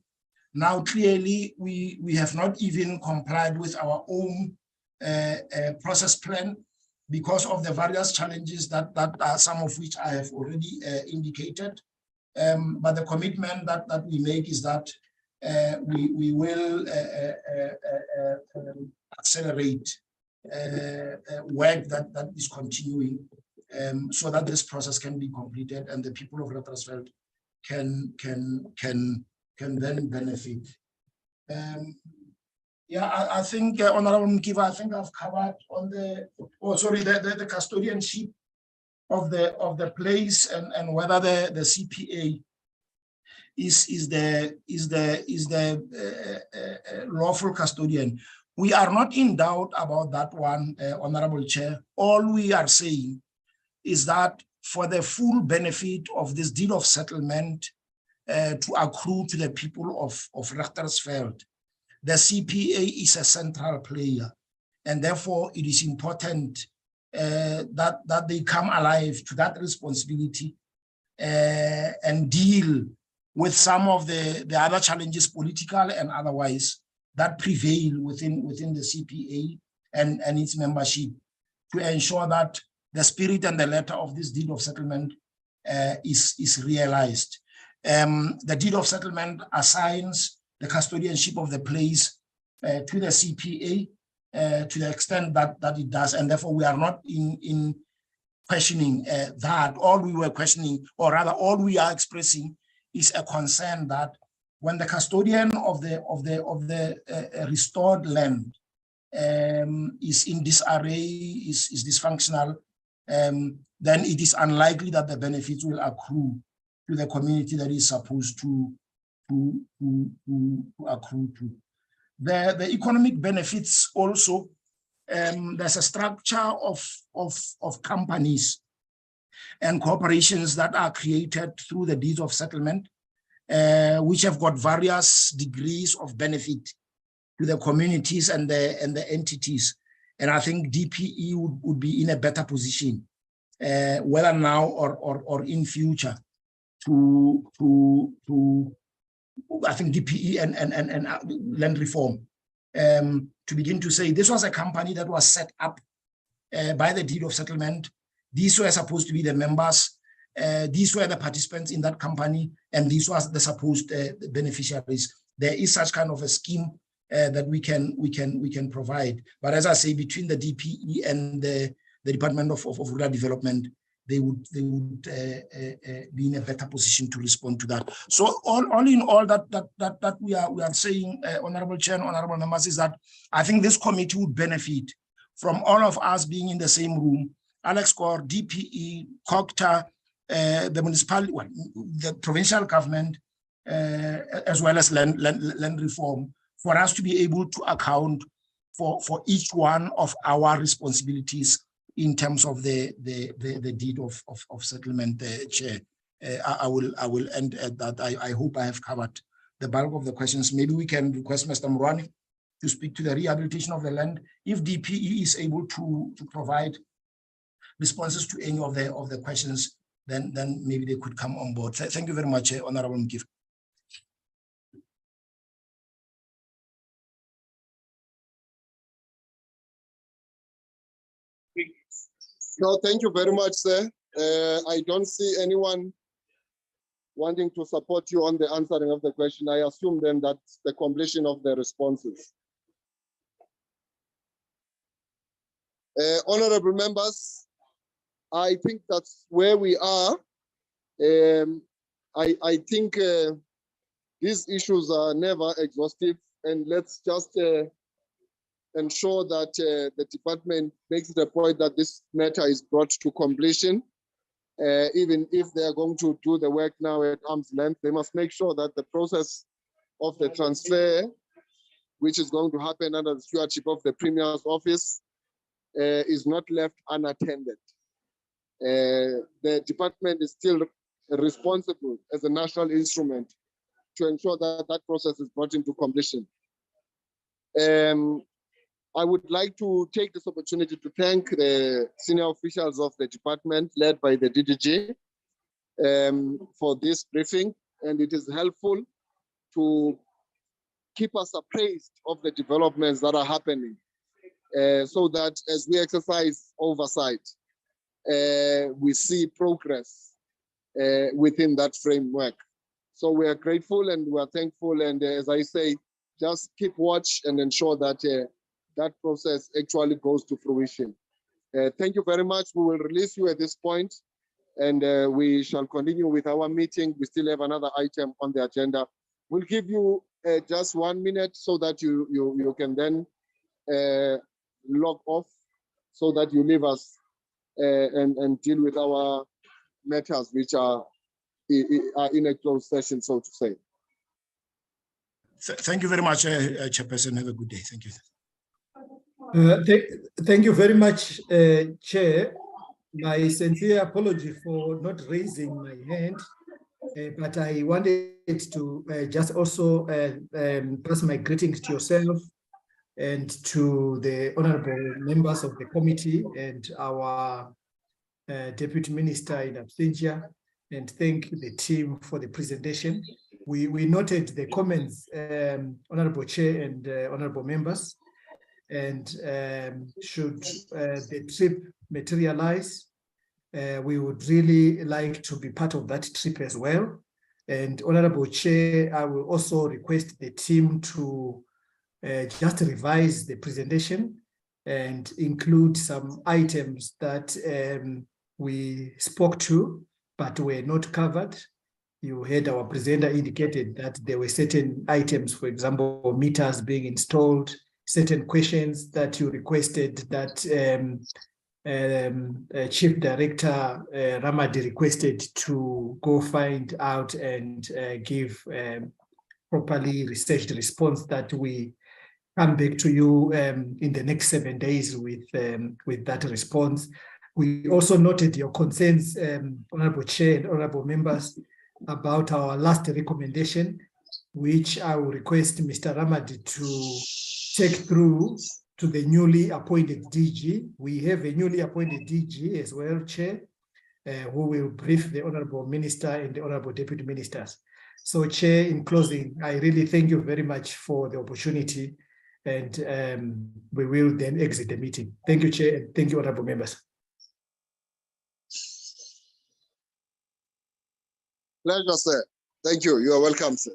Now, clearly, we have not even complied with our own process plan because of the various challenges that are some of which I have already indicated. But the commitment that we make is that we will accelerate work that is continuing so that this process can be completed and the people of Richtersveld can then benefit. Yeah, I think Honorable Mkiva, I think I've covered on the the custodianship of the place and whether the CPA is the lawful custodian. We are not in doubt about that one, Honorable Chair. All we are saying is that for the full benefit of this deed of settlement to accrue to the people of Richtersveld, the CPA is a central player, and therefore it is important that they come alive to that responsibility and deal with some of the other challenges, political and otherwise, that prevail within the CPA and its membership, to ensure that the spirit and the letter of this deed of settlement is realized. The deed of settlement assigns the custodianship of the place to the CPA to the extent that it does, and therefore we are not in questioning that. All we were questioning, or rather all we are expressing, is a concern that when the custodian of the restored land is in disarray, is dysfunctional, then it is unlikely that the benefits will accrue to the community that is supposed to accrue to. The economic benefits also, there's a structure of companies and corporations that are created through the deeds of settlement, which have got various degrees of benefit to the communities and the entities. And I think DPE would be in a better position, whether now or in future, to I think DPE and land reform, to begin to say this was a company that was set up by the deed of settlement. These were supposed to be the members. These were the participants in that company, and these were the supposed beneficiaries. There is such kind of a scheme that we can provide. But as I say, between the DPE and the Department of Rural Development, they would be in a better position to respond to that. So all in all, that we are saying, Honorable Chair and Honorable Members, is that I think this committee would benefit from all of us being in the same room. Alex Core, DPE, COCTA, the municipality, well, the provincial government, as well as land reform, for us to be able to account for each one of our responsibilities in terms of the deed of settlement, Chair. I will end at that. I hope I have covered the bulk of the questions. Maybe we can request Mr. Murani to speak to the rehabilitation of the land. If DPE is able to provide responses to any of the questions, then maybe they could come on board. Thank you very much, Honorable Mkiv. No, thank you very much, sir. I don't see anyone wanting to support you on the answering of the question. I assume then that's the completion of the responses. Honorable members, I think that's where we are. I think these issues are never exhaustive, and let's just ensure that the department makes the point that this matter is brought to completion. Even if they are going to do the work now at arm's length, they must make sure that the process of the transfer, which is going to happen under the stewardship of the Premier's office, is not left unattended. The department is still responsible as a national instrument to ensure that that process is brought into completion. I would like to take this opportunity to thank the senior officials of the department led by the DDG for this briefing, and it is helpful to keep us appraised of the developments that are happening so that as we exercise oversight, we see progress within that framework. So we are grateful and we are thankful, and as I say, just keep watch and ensure that that process actually goes to fruition. Thank you very much. We will release you at this point, and we shall continue with our meeting. We still have another item on the agenda. We'll give you just 1 minute so that you can then log off, so that you leave us and deal with our matters which are in a closed session, so to say. Thank you very much, Chairperson. Have a good day. Thank you. Thank you very much, Chair. My sincere apology for not raising my hand, but I wanted to just also pass my greetings to yourself and to the honorable members of the committee and our Deputy Minister in absentia, and thank the team for the presentation. We noted the comments, Honorable Chair and honorable members, and should the trip materialize, we would really like to be part of that trip as well. And Honorable Chair, I will also request the team to just revise the presentation and include some items that we spoke to but were not covered. You heard our presenter indicated that there were certain items, for example, meters being installed, certain questions that you requested that Chief Director Ramadi requested to go find out and give properly researched response, that we come back to you in the next 7 days with that response. We also noted your concerns, Honorable Chair and honorable members, about our last recommendation, which I will request Mr. Ramadi to take through to the newly appointed DG. We have a newly appointed DG as well, Chair, who will brief the Honorable Minister and the Honorable Deputy Ministers. So, Chair, in closing, I really thank you very much for the opportunity, and we will then exit the meeting. Thank you, Chair, and thank you, honorable members. Pleasure, sir. Thank you. You are welcome, sir.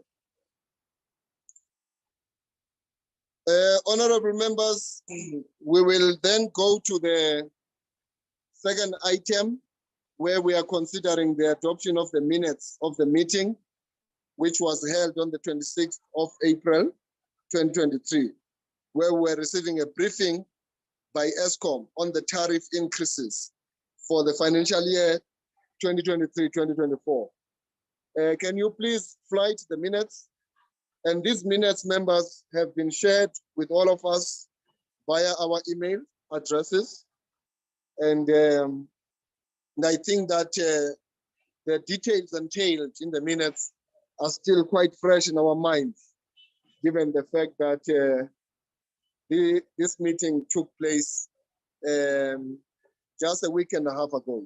Honorable members, we will then go to the second item, where we are considering the adoption of the minutes of the meeting, which was held on the 26th of April, 2023, where we were receiving a briefing by ESCOM on the tariff increases for the financial year 2023-2024. Can you please flight the minutes? And these minutes, members, have been shared with all of us via our email addresses. And I think that the details entailed in the minutes are still quite fresh in our minds, given the fact that this meeting took place just a week and a half ago.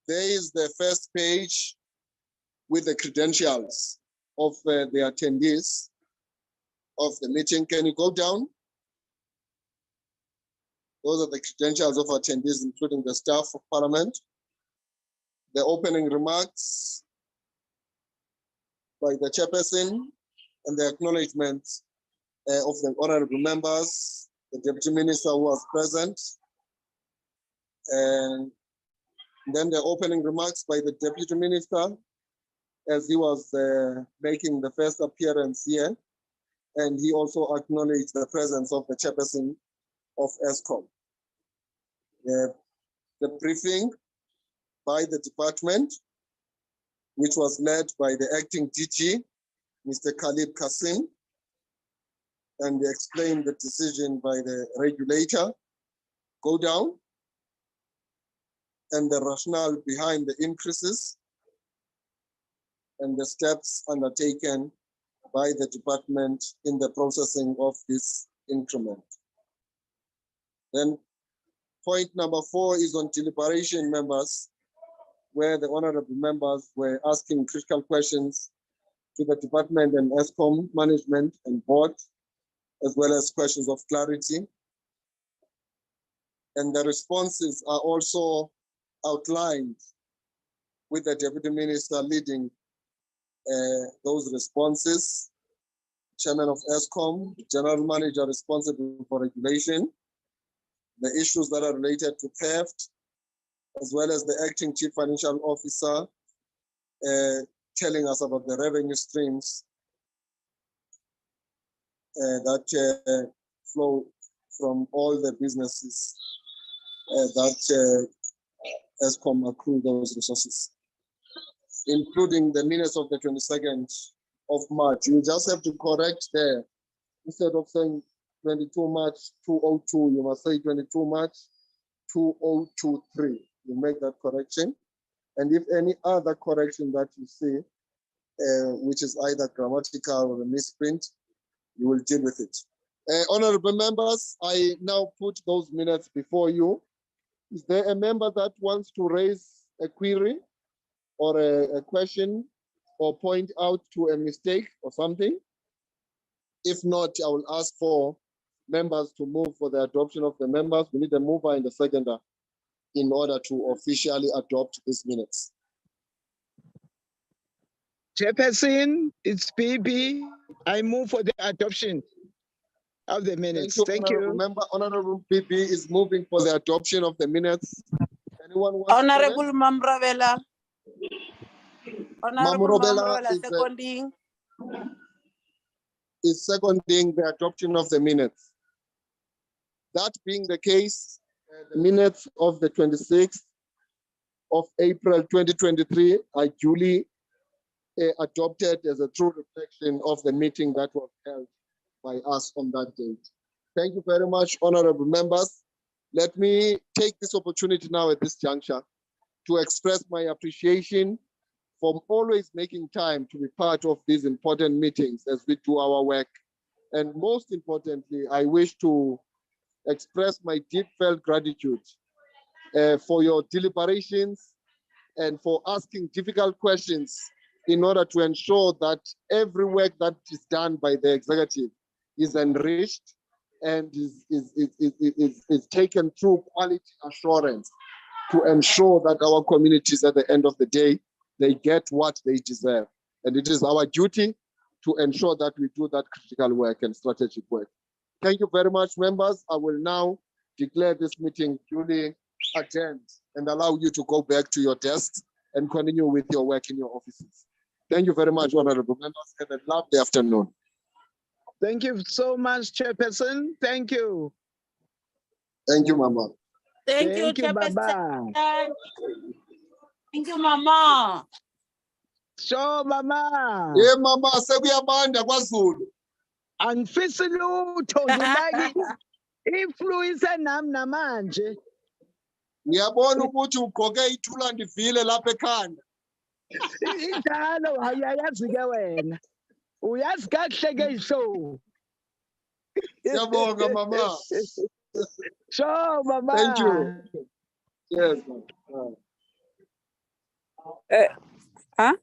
There is the first page with the credentials of the attendees of the meeting. Can you go down? Those are the credentials of attendees, including the staff of Parliament. The opening remarks by the chairperson and the acknowledgement of the honorable members, the deputy minister who was present, and then the opening remarks by the deputy minister as he was making the first appearance here. And he also acknowledged the presence of the chairperson of ESCOM. The briefing by the department, which was led by the acting DG, Mr. Khalid Kasim, and they explained the decision by the regulator, go down, and the rationale behind the increases, and the steps undertaken by the department in the processing of this increment. Then point number 4 is on deliberation, members, where the honorable members were asking critical questions to the department and ESCOM management and board, as well as questions of clarity. And the responses are also outlined with the deputy minister leading those responses, chairman of ESCOM, general manager responsible for regulation, the issues that are related to theft, as well as the acting chief financial officer telling us about the revenue streams that flow from all the businesses that ESCOM accrue those resources, including the minutes of the 22nd of March. You just have to correct there. Instead of saying 22 March 2002, you must say 22 March 2023. You make that correction. And if any other correction that you see, which is either grammatical or a misprint, you will deal with it. Honorable members, I now put those minutes before you. Is there a member that wants to raise a query or a question or point out to a mistake or something? If not, I will ask for members to move for the adoption of the members. We need a mover and a seconder in order to officially adopt these minutes. Chairperson, it's PB. I move for the adoption of the minutes. Thank you. Remember, Honorable PB is moving for the adoption of the minutes. Anyone wants Honorable to Mamravela. Honorable Mamravela Mamravela, seconding. Is seconding the adoption of the minutes. That being the case, the minutes of the 26th of April 2023 are duly adopted as a true reflection of the meeting that was held by us on that date. Thank you very much, honorable members. Let me take this opportunity now at this juncture to express my appreciation for always making time to be part of these important meetings as we do our work. And most importantly, I wish to express my deep felt gratitude for your deliberations and for asking difficult questions in order to ensure that every work that is done by the executive is enriched and is taken through quality assurance to ensure that our communities at the end of the day, they get what they deserve. And it is our duty to ensure that we do that critical work and strategic work. Thank you very much, members. I will now declare this meeting duly adjourned and allow you to go back to your desks and continue with your work in your offices. Thank you very much, honorable members. Have a lovely afternoon. Thank you so much, Chairperson. Thank you. Thank you, Mama. Thank you, Chairperson. Thank you, Mama. So mama. Ye mama sekuyabanda kwaZulu. Angifisi lutho ngilike influence nami namanje. Ngiyabona ukuthi ugqoke ithula ndivile lapha ekhanda. Injalo uyayazi ke wena. Uyazi kahle ke ishow. Siyabonga mama. Sure mama. Thank you. Yes. Huh?